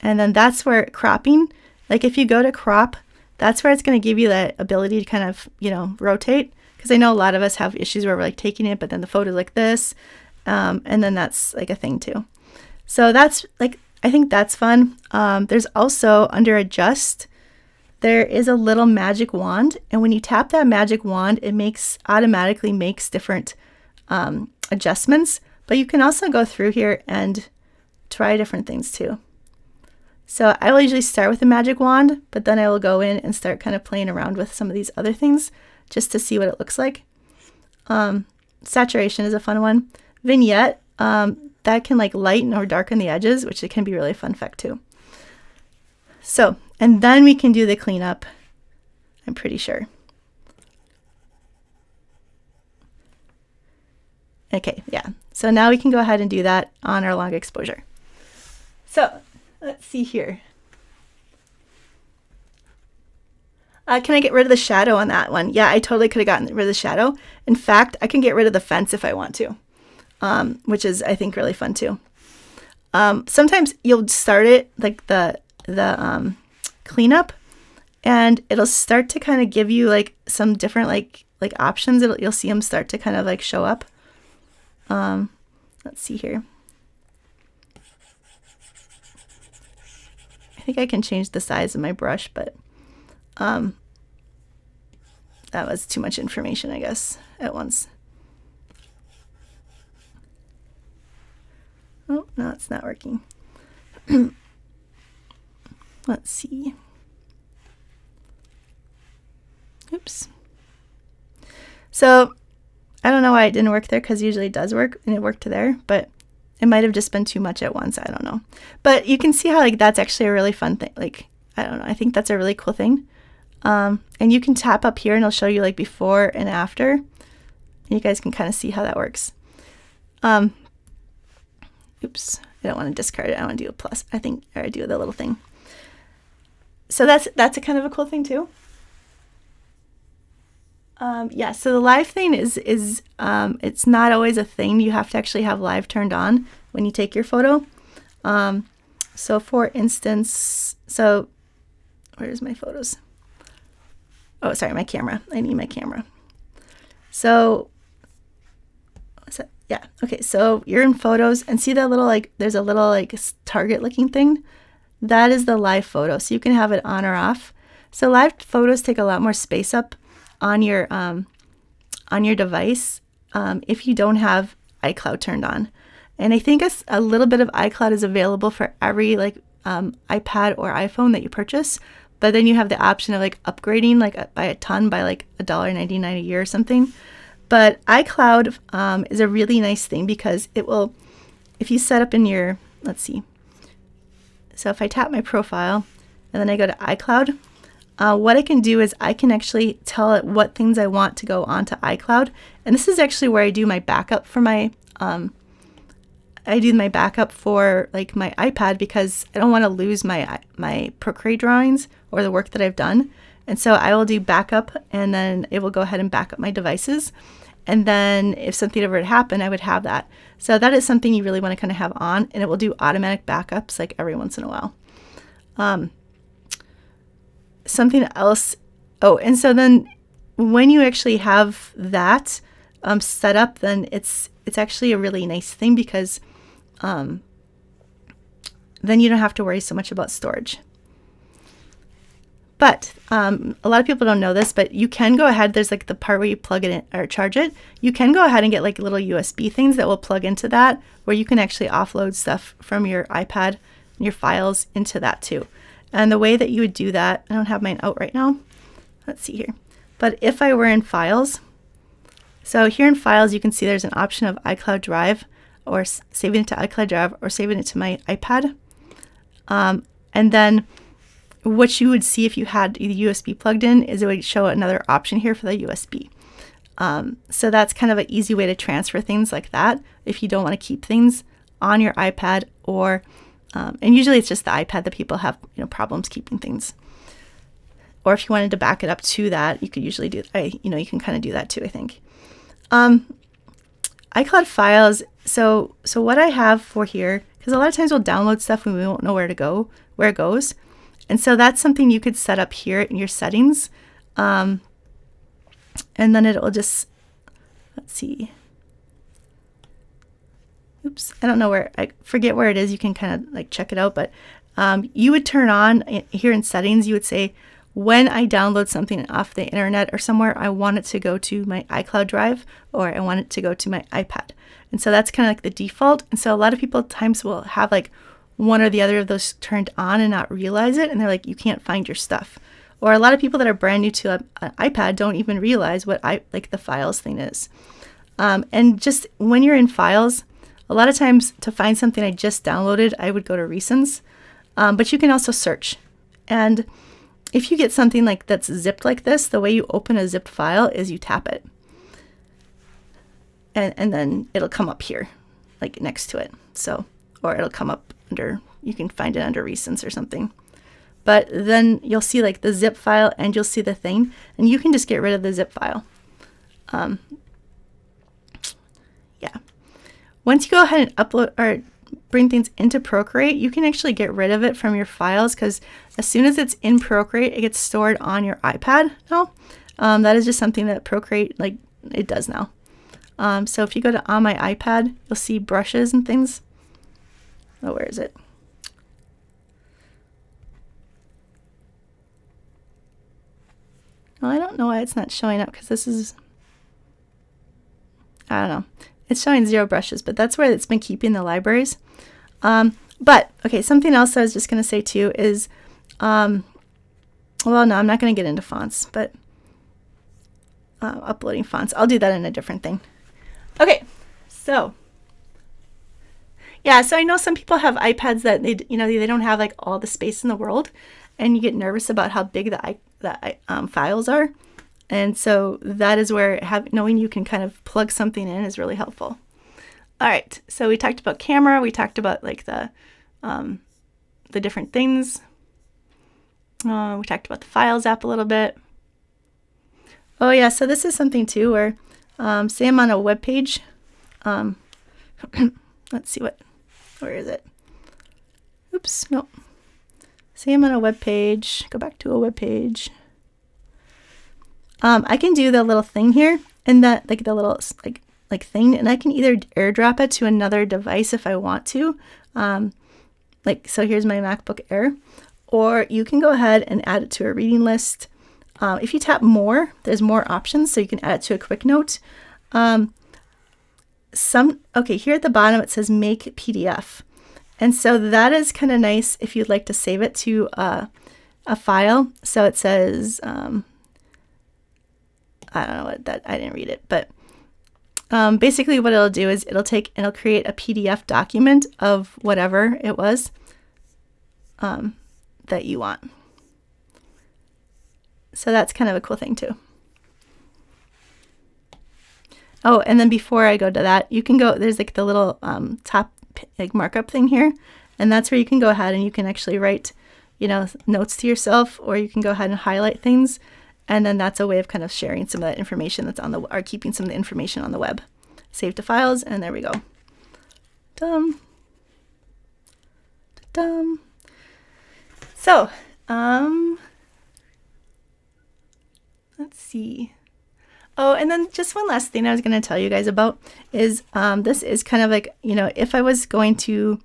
And then that's where cropping, like if you go to crop, that's where it's going to give you that ability to kind of, you know, rotate. Because I know a lot of us have issues where we're like taking it, but then the photo's like this. And then that's like a thing too. So that's like, I think that's fun. There's also under adjust, there is a little magic wand. And when you tap that magic wand, it automatically makes different adjustments. But you can also go through here and try different things too. So I will usually start with the magic wand, but then I will go in and start kind of playing around with some of these other things just to see what it looks like. Saturation is a fun one. Vignette, that can like lighten or darken the edges, which it can be really a fun effect too. So, and then we can do the cleanup, I'm pretty sure. Okay, yeah. So now we can go ahead and do that on our long exposure. So let's see here. Can I get rid of the shadow on that one? Yeah, I totally could have gotten rid of the shadow. In fact, I can get rid of the fence if I want to, which is, I think, really fun too. Sometimes you'll start it like the cleanup, and it'll start to kind of give you like some different like options. You'll see them start to kind of like show up. Let's see here. I think I can change the size of my brush, but that was too much information, I guess, at once. Oh, no, it's not working. Let's see. Oops. So I don't know why it didn't work there, because usually it does work, and it worked there, but it might have just been too much at once. I don't know. But you can see how like that's actually a really fun thing. Like, I don't know. I think that's a really cool thing. And you can tap up here and it'll show you like before and after. And you guys can kind of see how that works. Oops. I don't want to discard it. I want to do a plus. I think, or I do the little thing. So that's a kind of a cool thing too. Yeah, so the live thing is it's not always a thing. You have to actually have live turned on when you take your photo. So for instance, so where's my photos? Oh, sorry, my camera. I need my camera. So, what's that? Yeah, okay, so you're in photos and see that little like, there's a little like target looking thing? That is the live photo. So you can have it on or off. So live photos take a lot more space up on your device if you don't have iCloud turned on. And I think a little bit of iCloud is available for every like iPad or iPhone that you purchase, but then you have the option of like upgrading like by a ton, by like $1.99 a year or something. But iCloud is a really nice thing because it will, if you set up in your, let's see. So if I tap my profile and then I go to iCloud, what I can do is I can actually tell it what things I want to go onto iCloud. And this is actually where I do my backup for my, for like my iPad, because I don't want to lose my Procreate drawings or the work that I've done. And so I will do backup, and then it will go ahead and back up my devices. And then if something ever happened, I would have that. So that is something you really want to kind of have on, and it will do automatic backups like every once in a while. Something else. Oh, and so then when you actually have that set up, then it's actually a really nice thing because then you don't have to worry so much about storage. But a lot of people don't know this, but you can go ahead. There's like the part where you plug it in or charge it. You can go ahead and get like little USB things that will plug into that, where you can actually offload stuff from your iPad and your files into that too. And the way that you would do that, I don't have mine out right now. Let's see here. But if I were in files, so here in files, you can see there's an option of iCloud Drive, or saving it to iCloud Drive, or saving it to my iPad. And then what you would see if you had the USB plugged in is it would show another option here for the USB. So that's kind of an easy way to transfer things like that if you don't want to keep things on your iPad, or and usually it's just the iPad that people have problems keeping things. Or if you wanted to back it up to that, you could usually do you can kind of do that too, I think. iCloud files. So what I have for here, because a lot of times we'll download stuff and we won't know where it goes. And so that's something you could set up here in your settings. And then it'll just, let's see. Oops, I don't know where, I forget where it is. You can kind of like check it out, but you would turn on here in settings, you would say, when I download something off the internet or somewhere, I want it to go to my iCloud drive, or I want it to go to my iPad. And so that's kind of like the default. And so a lot of people at times will have like one or the other of those turned on and not realize it. And they're like, you can't find your stuff. Or a lot of people that are brand new to an iPad don't even realize what the files thing is. And just when you're in files, a lot of times to find something I just downloaded, I would go to recents. But you can also search. And if you get something like that's zipped like this, the way you open a zipped file is you tap it. And then it'll come up here, like next to it. So, or it'll come up under, you can find it under recents or something. But then you'll see like the zip file and you'll see the thing, and you can just get rid of the zip file. Yeah. Once you go ahead and upload or bring things into Procreate, you can actually get rid of it from your files, because as soon as it's in Procreate, it gets stored on your iPad now. That is just something that Procreate, like, it does now. So if you go to On My iPad, you'll see brushes and things. Oh, where is it? Well, I don't know why it's not showing up, because this is, I don't know. It's showing 0 brushes, but that's where it's been keeping the libraries. But, okay, something else I was just going to say too is, well, no, I'm not going to get into fonts, but uploading fonts. I'll do that in a different thing. Okay, so, yeah, so I know some people have iPads that they don't have like all the space in the world, and you get nervous about how big the files are. And so that is where knowing you can kind of plug something in is really helpful. All right, so we talked about camera. We talked about like the different things. We talked about the Files app a little bit. Oh yeah, so this is something too where, say I'm on a web page. Let's see where is it? Oops, no. Say I'm on a web page. Go back to a web page. I can do the little thing here, and that like the little like thing, and I can either airdrop it to another device if I want to. Like, so here's my MacBook Air, or you can go ahead and add it to a reading list. If you tap more, there's more options, so you can add it to a quick note. Okay, here at the bottom it says make PDF, and so that is kind of nice if you'd like to save it to a file. So it says, I don't know what that, I didn't read it, but basically what it'll do is it'll create a PDF document of whatever it was that you want. So that's kind of a cool thing too. Oh, and then before I go to that, you can go, there's like the little top like markup thing here, and that's where you can go ahead and you can actually write, notes to yourself, or you can go ahead and highlight things. And then that's a way of kind of sharing some of that information that's on or keeping some of the information on the web. Save to files, and there we go. Dum. Dum. So, let's see. Oh, and then just one last thing I was going to tell you guys about is this is kind of like, if I was going to,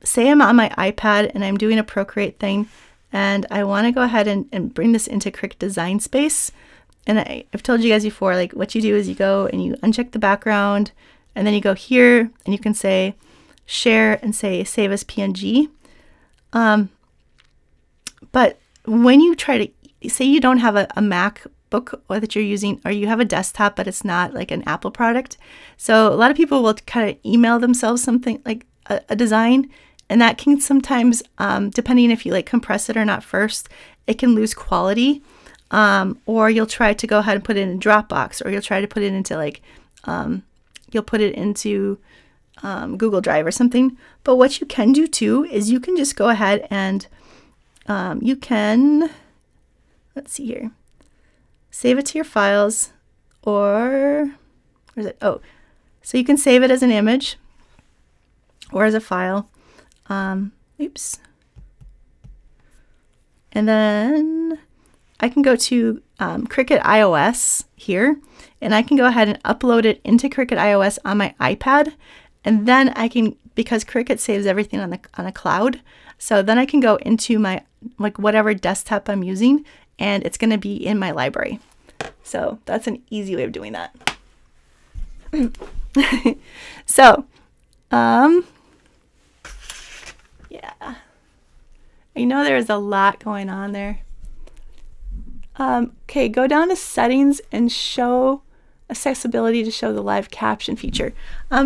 say I'm on my iPad and I'm doing a Procreate thing, and I want to go ahead and bring this into Cricut Design Space. And I've told you guys before, like what you do is you go and you uncheck the background, and then you go here and you can say share and say save as PNG. But when you try to, say you don't have a MacBook or that you're using, or you have a desktop but it's not like an Apple product. So a lot of people will kind of email themselves something like a design, And that can sometimes, depending if you like compress it or not first, it can lose quality. Or you'll try to go ahead and put it in Dropbox, or you'll try to put it into like, you'll put it into Google Drive or something. But what you can do too is you can just go ahead and you can, let's see here, save it to your files, or where's it? Oh, so you can save it as an image or as a file. Oops. And then I can go to Cricut iOS here, and I can go ahead and upload it into Cricut iOS on my iPad. And then I can, because Cricut saves everything on a cloud, so then I can go into my, like, whatever desktop I'm using, and it's going to be in my library. So that's an easy way of doing that. So, yeah, I know there's a lot going on there. Okay, go down to settings and show accessibility to show the live caption feature.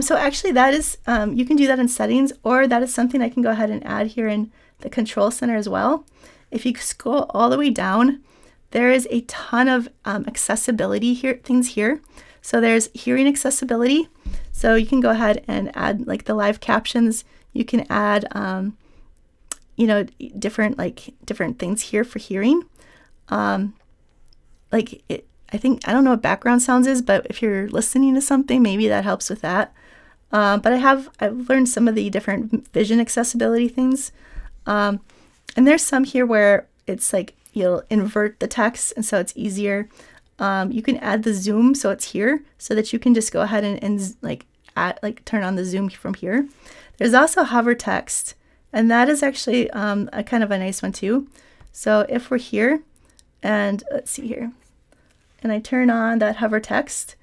So actually that is, you can do that in settings, or that is something I can go ahead and add here in the control center as well. If you scroll all the way down, there is a ton of accessibility here, things here. So there's hearing accessibility. So you can go ahead and add like the live captions. You can add, you know, different things here for hearing. Like it, I don't know what background sounds is, but if you're listening to something, maybe that helps with that. But I've learned some of the different vision accessibility things. And there's some here where it's like you'll invert the text, and so it's easier. You can add the zoom, so it's here, so that you can just go ahead and turn on the zoom from here. There's also hover text, and that is actually a kind of a nice one too. So if we're here, and let's see here, and I turn on that hover text,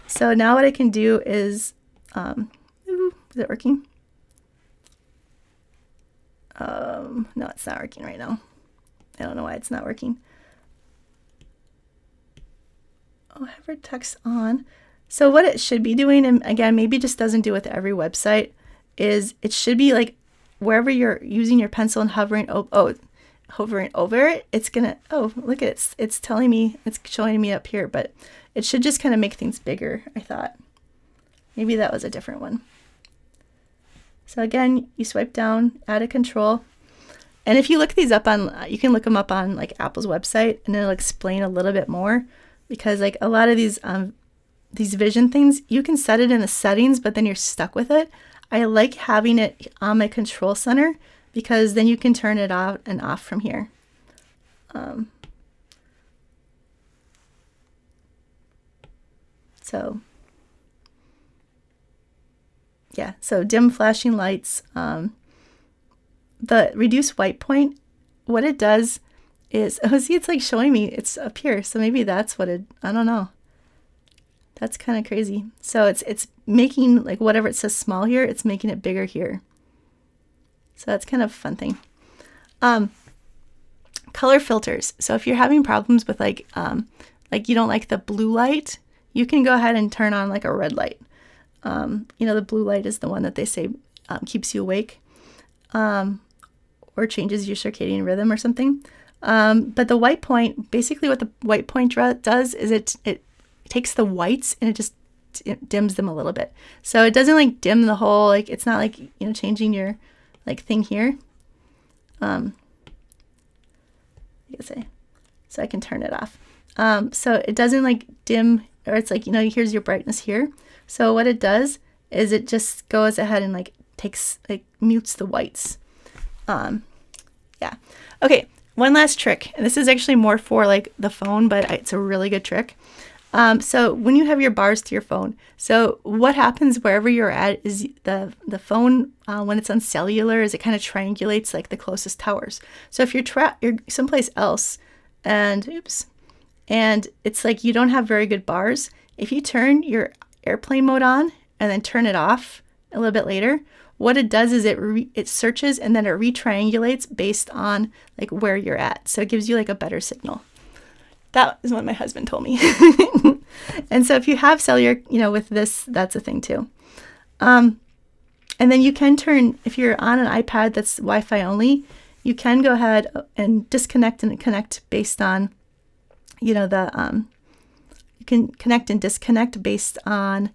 so now what I can do is, is it working? No, it's not working right now. I don't know why it's not working. Oh, hover text on. So what it should be doing, and again, maybe just doesn't do with every website, is it should be like wherever you're using your pencil and hovering over it, it's gonna, oh, look at it, it's telling me, it's showing me up here, but it should just kind of make things bigger, I thought. Maybe that was a different one. So again, you swipe down, add a control. And if you look these up on, you can look them up on like Apple's website, and it'll explain a little bit more, because like a lot of these vision things, you can set it in the settings, but then you're stuck with it. I like having it on my control center, because then you can turn it on and off from here. So yeah, so dim flashing lights. The reduce white point, what it does is, oh, see, it's like showing me it's up here. So maybe that's what it, I don't know. That's kind of crazy. So it's making like whatever it says small here, it's making it bigger here. So that's kind of a fun thing. Color filters. So if you're having problems with like you don't like the blue light, you can go ahead and turn on like a red light. You know, the blue light is the one that they say keeps you awake, or changes your circadian rhythm or something. But the white point, basically what the white point does is it takes the whites and it dims them a little bit. So it doesn't like dim the whole, like it's not like, you know, changing your like thing here. I guess so I can turn it off. So it doesn't like dim, or it's like, you know, here's your brightness here. So what it does is it just goes ahead and like takes, like mutes the whites. Yeah. Okay. One last trick. And this is actually more for like the phone, but it's a really good trick. So when you have your bars to your phone, so what happens wherever you're at is the phone, when it's on cellular, is it kind of triangulates like the closest towers. So if you're someplace else and it's like you don't have very good bars, if you turn your airplane mode on and then turn it off a little bit later, what it does is it searches and then it retriangulates based on like where you're at. So it gives you like a better signal. That is what my husband told me. And so if you have cellular, you know, with this, that's a thing too. And And then you can turn, if you're on an iPad that's Wi-Fi only, you can go ahead and disconnect and connect based on, you know, you can connect and disconnect based on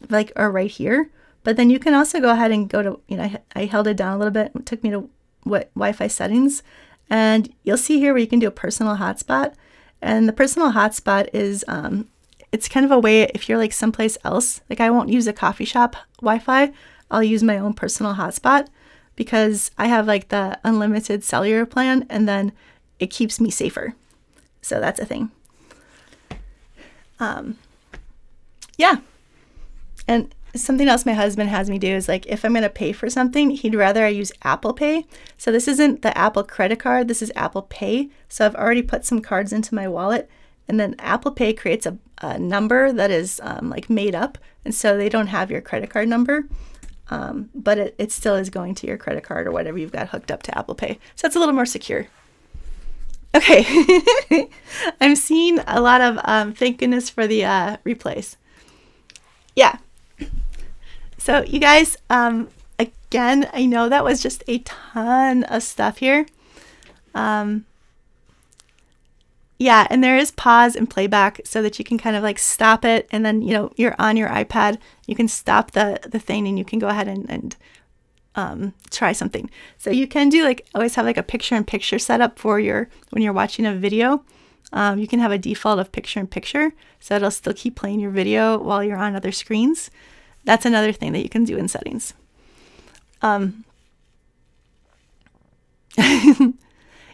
like, or right here. But then you can also go ahead and go to, you know, I held it down a little bit. It took me to Wi-Fi settings. And you'll see here where you can do a personal hotspot. And the personal hotspot is, it's kind of a way if you're like someplace else, like I won't use a coffee shop Wi-Fi. I'll use my own personal hotspot because I have like the unlimited cellular plan and then it keeps me safer. So that's a thing. Yeah. And something else my husband has me do is like if I'm going to pay for something, he'd rather I use Apple Pay. So this isn't the Apple credit card. This is Apple Pay. So I've already put some cards into my wallet and then Apple Pay creates a number that is like made up. And so they don't have your credit card number. But it still is going to your credit card or whatever you've got hooked up to Apple Pay. So it's a little more secure. Okay. I'm seeing a lot of thank goodness for the replays. Yeah. So you guys, again, I know that was just a ton of stuff here. Yeah, and there is pause and playback so that you can kind of like stop it. And then, you know, you're on your iPad, you can stop the thing and you can go ahead and try something. So you can do like, always have like a picture in picture setup for when you're watching a video. You can have a default of picture in picture. So it'll still keep playing your video while you're on other screens. That's another thing that you can do in settings.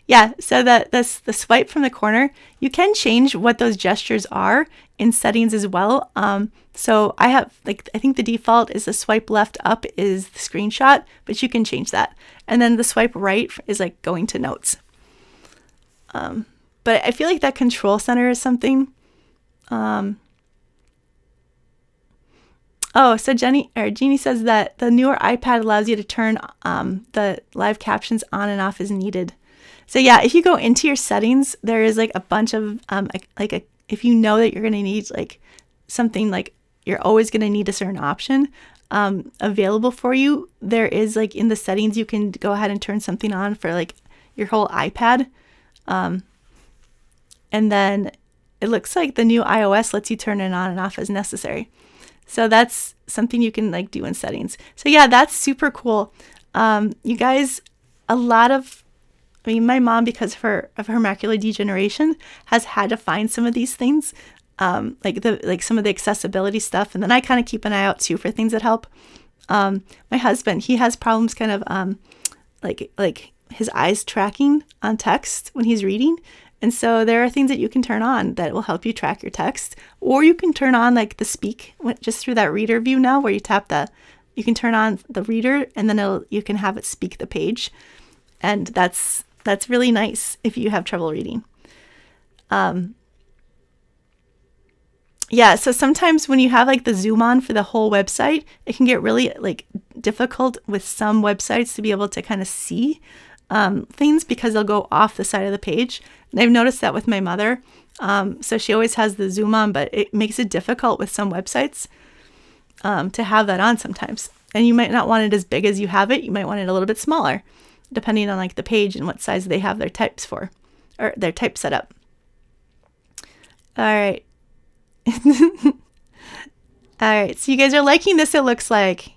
Yeah, so the swipe from the corner, you can change what those gestures are in settings as well. So I have, like, I think the default is the swipe left up is the screenshot, but you can change that. And then the swipe right is like going to notes. But I feel like that control center is something. Oh, so Jeannie says that the newer iPad allows you to turn the live captions on and off as needed. So yeah, if you go into your settings, there is like a bunch of if you know that you're going to need like something like you're always going to need a certain option available for you, there is like in the settings, you can go ahead and turn something on for like your whole iPad. And then it looks like the new iOS lets you turn it on and off as necessary. So that's something you can like do in settings. So yeah, that's super cool. You guys, my mom, because of her macular degeneration, has had to find some of these things, like some of the accessibility stuff. And then I kind of keep an eye out too for things that help. My husband, he has problems kind of like his eyes tracking on text when he's reading. And so there are things that you can turn on that will help you track your text, or you can turn on like the speak just through that reader view now where you you can turn on the reader and then you can have it speak the page. And that's really nice if you have trouble reading. Yeah, so sometimes when you have like the zoom on for the whole website, it can get really like difficult with some websites to be able to kind of see things because they'll go off the side of the page. And I've noticed that with my mother. So she always has the zoom on, but it makes it difficult with some websites to have that on sometimes. And you might not want it as big as you have it. You might want it a little bit smaller, depending on like the page and what size they have their types for, or their type set up. All right. All right. So you guys are liking this, it looks like.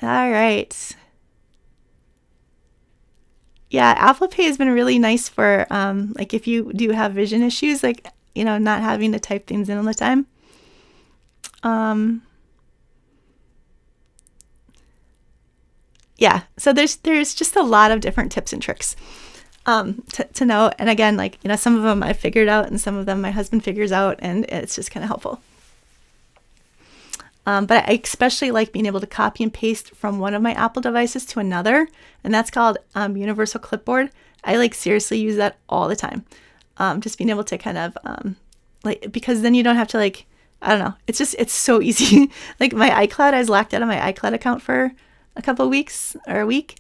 All right. Yeah, Apple Pay has been really nice for like if you do have vision issues, like, you know, not having to type things in all the time. Yeah, so there's just a lot of different tips and tricks to know. And again, like, you know, some of them I figured out and some of them my husband figures out, and it's just kind of helpful. But I especially like being able to copy and paste from one of my Apple devices to another, and that's called Universal Clipboard. I like seriously use that all the time. Just being able to kind of like, because then you don't have to like, I don't know. It's so easy. Like my iCloud, I was locked out of my iCloud account for a couple of weeks or a week.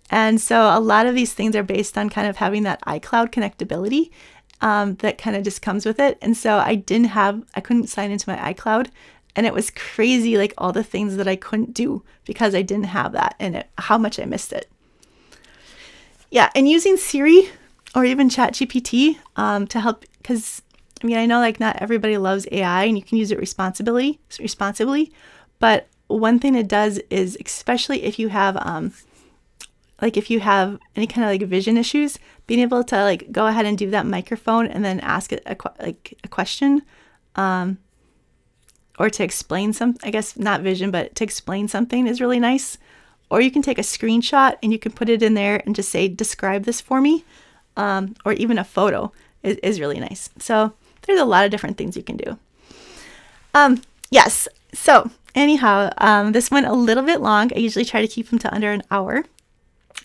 And so a lot of these things are based on kind of having that iCloud connectability that kind of just comes with it. And so I couldn't sign into my iCloud. And it was crazy, like all the things that I couldn't do because I didn't have that, and how much I missed it. Yeah, and using Siri or even ChatGPT to help, because I mean, I know like not everybody loves AI and you can use it responsibly, but one thing it does is, especially if you have if you have any kind of like vision issues, being able to like go ahead and do that microphone and then ask it a question, or to explain I guess not vision, but to explain something is really nice. Or you can take a screenshot and you can put it in there and just say, describe this for me. Or even a photo is really nice. So there's a lot of different things you can do. Yes. So anyhow, this went a little bit long. I usually try to keep them to under an hour,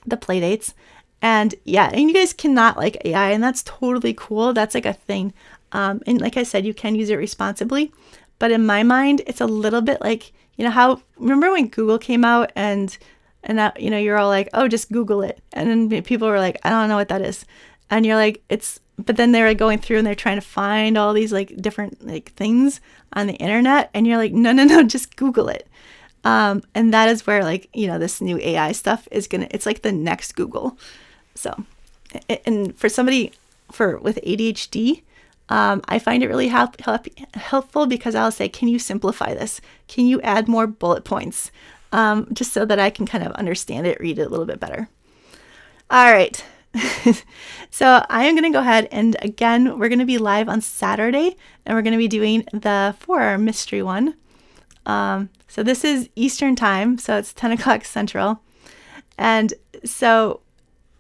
the play dates. And yeah, and you guys cannot like AI, and that's totally cool. That's like a thing. And like I said, you can use it responsibly. But in my mind, it's a little bit like, how, remember when Google came out and that, you're all like, oh, just Google it. And then people were like, I don't know what that is. And you're like, but then they're going through and they're trying to find all these like different like things on the internet. And you're like, no, just Google it. And that is where like, this new AI stuff is it's like the next Google. So, and for somebody with ADHD, I find it really helpful because I'll say, can you simplify this? Can you add more bullet points? Just so that I can kind of understand it, read it a little bit better. All right. So I am going to go ahead and again, we're going to be live on Saturday and we're going to be doing the 4-hour mystery one. So this is Eastern time. So it's 10 o'clock Central. And so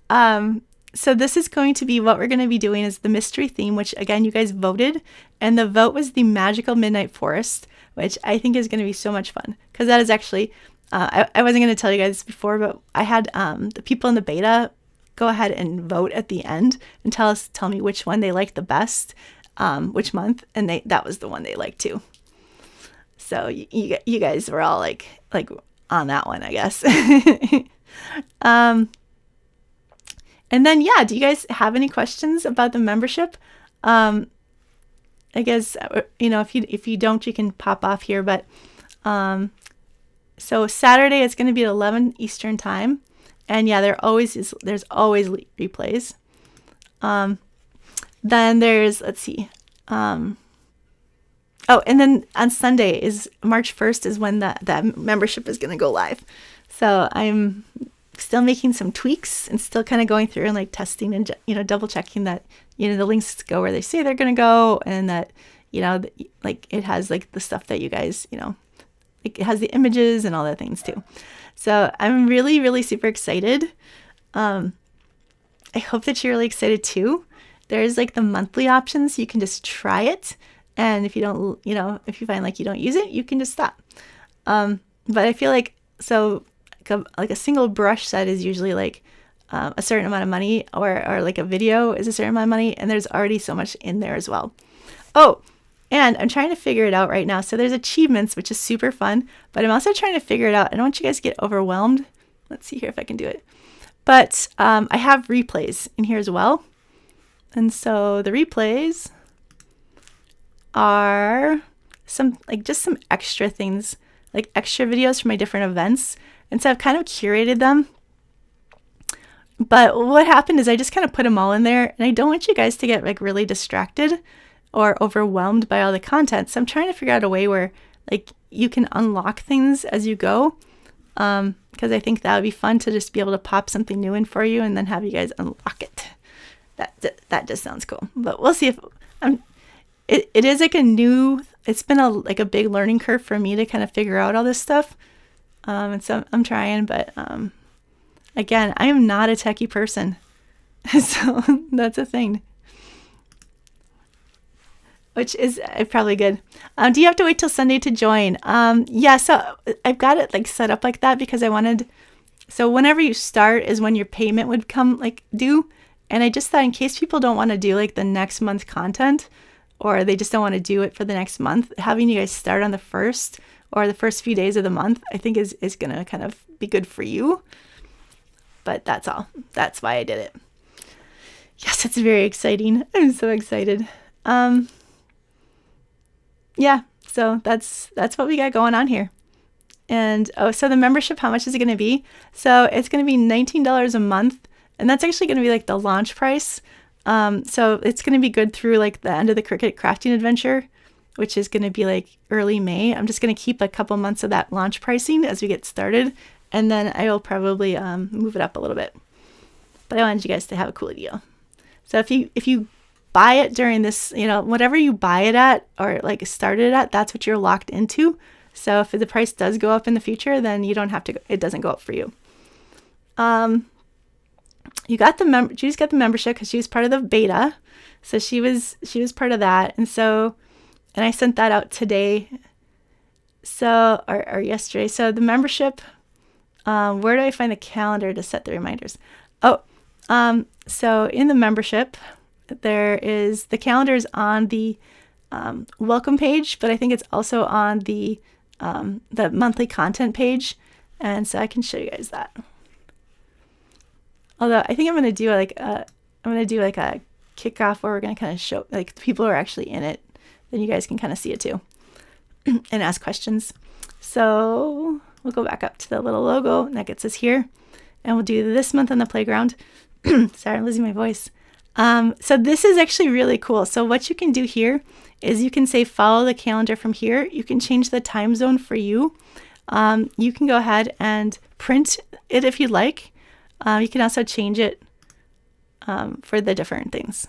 this is going to be what we're going to be doing is the mystery theme, which again, you guys voted, and the vote was the magical midnight forest, which I think is going to be so much fun because that is actually, I wasn't going to tell you guys before, but I had the people in the beta go ahead and vote at the end and tell me which one they liked the best, which month, and that was the one they liked too. So you guys were all like on that one, I guess. And then, yeah, do you guys have any questions about the membership? I guess, if you don't, you can pop off here. But so Saturday is going to be at 11 Eastern time. And yeah, there's always replays. Then there's, let's see. And then on Sunday is March 1st is when that membership is going to go live. So I'm still making some tweaks and still kind of going through and like testing and double checking that the links go where they say they're going to go, and that like it has like the stuff that you guys like it has the images and all the things too. So I'm really, really super excited. I hope that you're really excited too. There's like the monthly options. You can just try it, and if you don't, if you find like you don't use it, you can just stop. But I feel like like a single brush set is usually like a certain amount of money, or like a video is a certain amount of money, and there's already so much in there as well. Oh, and I'm trying to figure it out right now. So there's achievements, which is super fun, but I'm also trying to figure it out. I don't want you guys to get overwhelmed. Let's see here if I can do it. But I have replays in here as well. And so the replays are just some extra things, like extra videos from my different events. And so I've kind of curated them. But what happened is I just kind of put them all in there, and I don't want you guys to get like really distracted or overwhelmed by all the content. So I'm trying to figure out a way where like you can unlock things as you go. Because I think that would be fun to just be able to pop something new in for you and then have you guys unlock it. That just sounds cool. But we'll see if it is like it's been a big learning curve for me to kind of figure out all this stuff. And so I'm trying, but again, I am not a techie person. So that's a thing. Which is probably good. Do you have to wait till Sunday to join? Yeah, so I've got it like set up like that because so whenever you start is when your payment would come like due. And I just thought in case people don't want to do like the next month content, or they just don't want to do it for the next month, having you guys start on the first or the first few days of the month, I think is going to kind of be good for you. But that's all. That's why I did it. Yes, it's very exciting. I'm so excited. Yeah, So that's what we got going on here. And so the membership, how much is it going to be? So it's going to be $19 a month, and that's actually going to be like the launch price. So it's going to be good through like the end of the Cricut crafting adventure, which is going to be like early May. I'm just going to keep a couple months of that launch pricing as we get started, and then I will probably move it up a little bit. But I wanted you guys to have a cool deal. So if you buy it during this, whatever you buy it at or like start it at, that's what you're locked into. So if the price does go up in the future, then you don't have to. It doesn't go up for you. Judy's got the membership because she was part of the beta, so she was part of that, and I sent that out today. So or yesterday. So the membership. Where do I find the calendar to set the reminders? So in the membership, there is the calendars on the welcome page, but I think it's also on the monthly content page, and so I can show you guys that. Although I think I'm gonna do like a kickoff where we're gonna kind of show like the people who are actually in it, then you guys can kind of see it too and ask questions. So we'll go back up to the little logo and that gets us here, and we'll do this month on the playground. Sorry, I'm losing my voice. So this is actually really cool. So what you can do here is you can say follow the calendar from here. You can change the time zone for you. You can go ahead and print it if you'd like. You can also change it for the different things.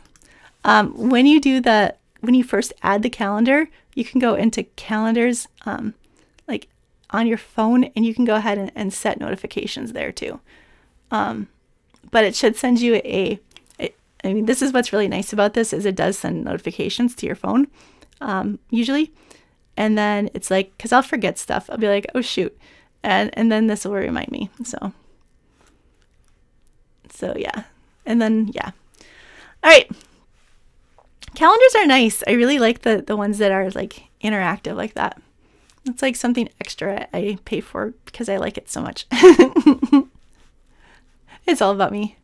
When you first add the calendar, you can go into calendars like on your phone, and you can go ahead and set notifications there too. But it should send you this is what's really nice about this is it does send notifications to your phone usually. And then it's like, because I'll forget stuff. I'll be like, oh shoot. And then this will remind me. So yeah. And then, yeah. All right. Calendars are nice. I really like the ones that are like interactive like that. It's like something extra I pay for because I like it so much. It's all about me.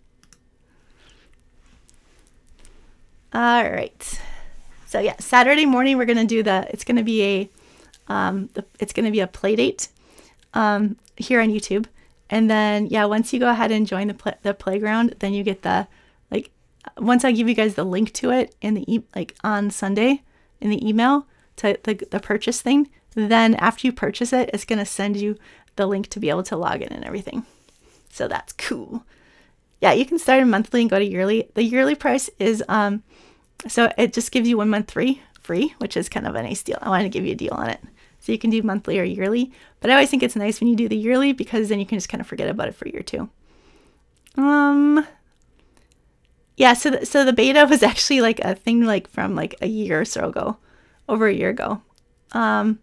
All right. So yeah, Saturday morning we're gonna do it's gonna be a play date here on YouTube, and then yeah, once you go ahead and join the playground, then you get once I give you guys the link to it in the on Sunday in the email to the purchase thing, then after you purchase it, it's gonna send you the link to be able to log in and everything. So that's cool. Yeah, you can start in monthly and go to yearly. The yearly price is so it just gives you 1 month free, which is kind of a nice deal. I wanted to give you a deal on it. So you can do monthly or yearly, but I always think it's nice when you do the yearly because then you can just kind of forget about it for a year or two. Yeah, so the beta was actually like a thing like from like a year or so ago, over a year ago. And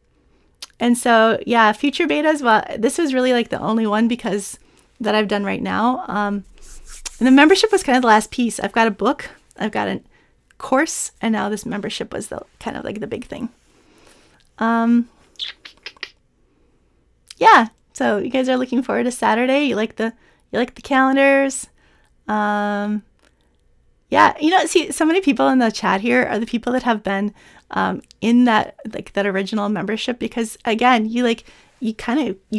so yeah, future betas, well, this was really like the only one because that I've done right now. And the membership was kind of the last piece. I've got a book, I've got a course, and now this membership was the kind of like the big thing. Yeah, so you guys are looking forward to Saturday. You like the calendars. Yeah, see, so many people in the chat here are the people that have been in that original membership, because again, you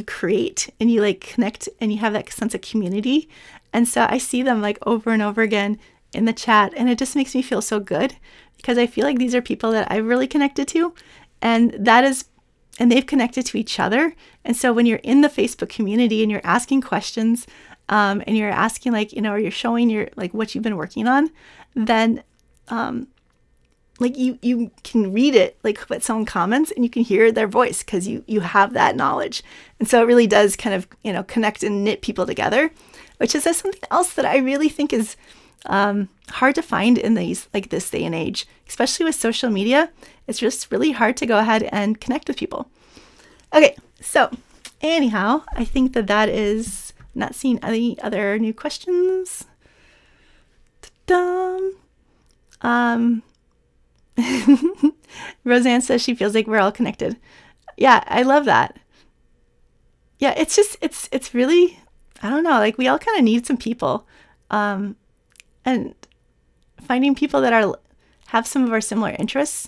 create and you connect and you have that sense of community. And so I see them over and over again in the chat, and it just makes me feel so good because I feel like these are people that I've really connected to, and they've connected to each other. And so when you're in the Facebook community and you're asking questions, and you're asking or you're showing your what you've been working on, then you can read it what someone comments, and you can hear their voice because you have that knowledge. And so it really does kind of connect and knit people together, which is something else that I really think is hard to find in this day and age, especially with social media. It's just really hard to go ahead and connect with people. Okay, so anyhow, I think that is. Not seeing any other new questions. Roseanne says she feels like we're all connected. Yeah, I love that. Yeah, it's just, it's really, I don't know, we all kind of need some people. And finding people that have some of our similar interests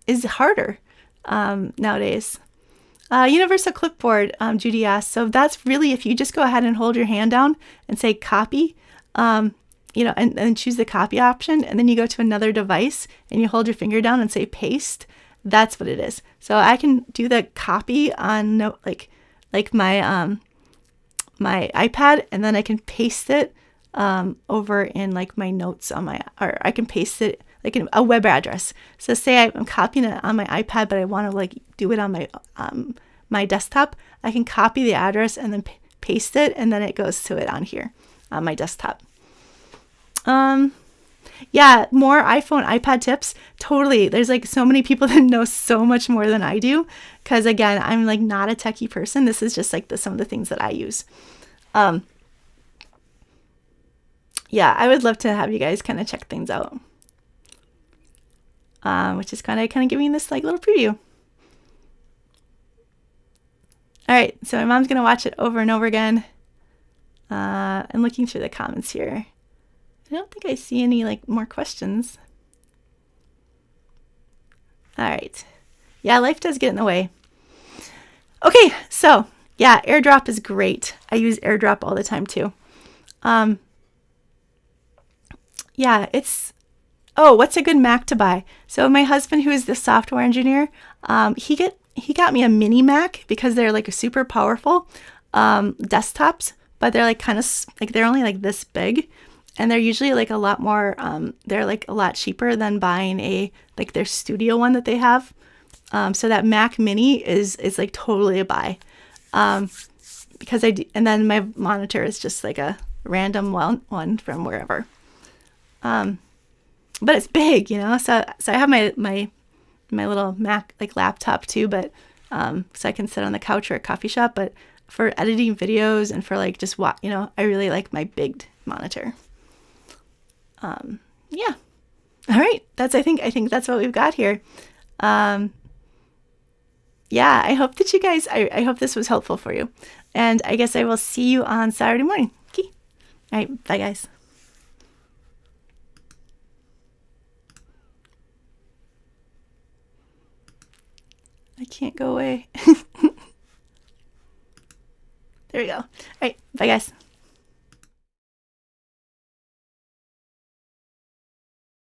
is harder. nowadays. Universal clipboard, Judy asked. So that's really, if you just go ahead and hold your hand down and say copy, and choose the copy option, and then you go to another device and you hold your finger down and say paste. That's what it is. So I can do the copy on like my my iPad, and then I can paste it over in like my notes on or I can paste it like in a web address. So say I'm copying it on my iPad, but I want to like do it on my my desktop. I can copy the address and then paste it, and then it goes to it on here on my desktop. Yeah, more iPhone, iPad tips. Totally. There's like so many people that know so much more than I do. Cause again, I'm like not a techie person. This is just like some of the things that I use. Yeah, I would love to have you guys kind of check things out. Which is kind of giving this like little preview. All right. So my mom's going to watch it over and over again. I'm looking through the comments here. I don't think I see any like more questions. All right. Yeah, life does get in the way. Okay, so yeah, AirDrop is great. I use AirDrop all the time too. Yeah, what's a good Mac to buy? So my husband, who is the software engineer, he got me a mini Mac because they're like super powerful desktops, but they're like kind of like they're only like this big. And they're usually like a lot more, they're like a lot cheaper than buying like their studio one that they have. So that Mac Mini is like totally a buy. Because and then my monitor is just like a random one from wherever. But it's big, so I have my little Mac like laptop too, but, so I can sit on the couch or a coffee shop, but for editing videos and for like just I really like my big monitor. Yeah. All right. I think that's what we've got here. Yeah, I hope that you guys, I hope this was helpful for you. And I guess I will see you on Saturday morning. Okay. All right. Bye, guys. I can't go away. There we go. All right. Bye, guys.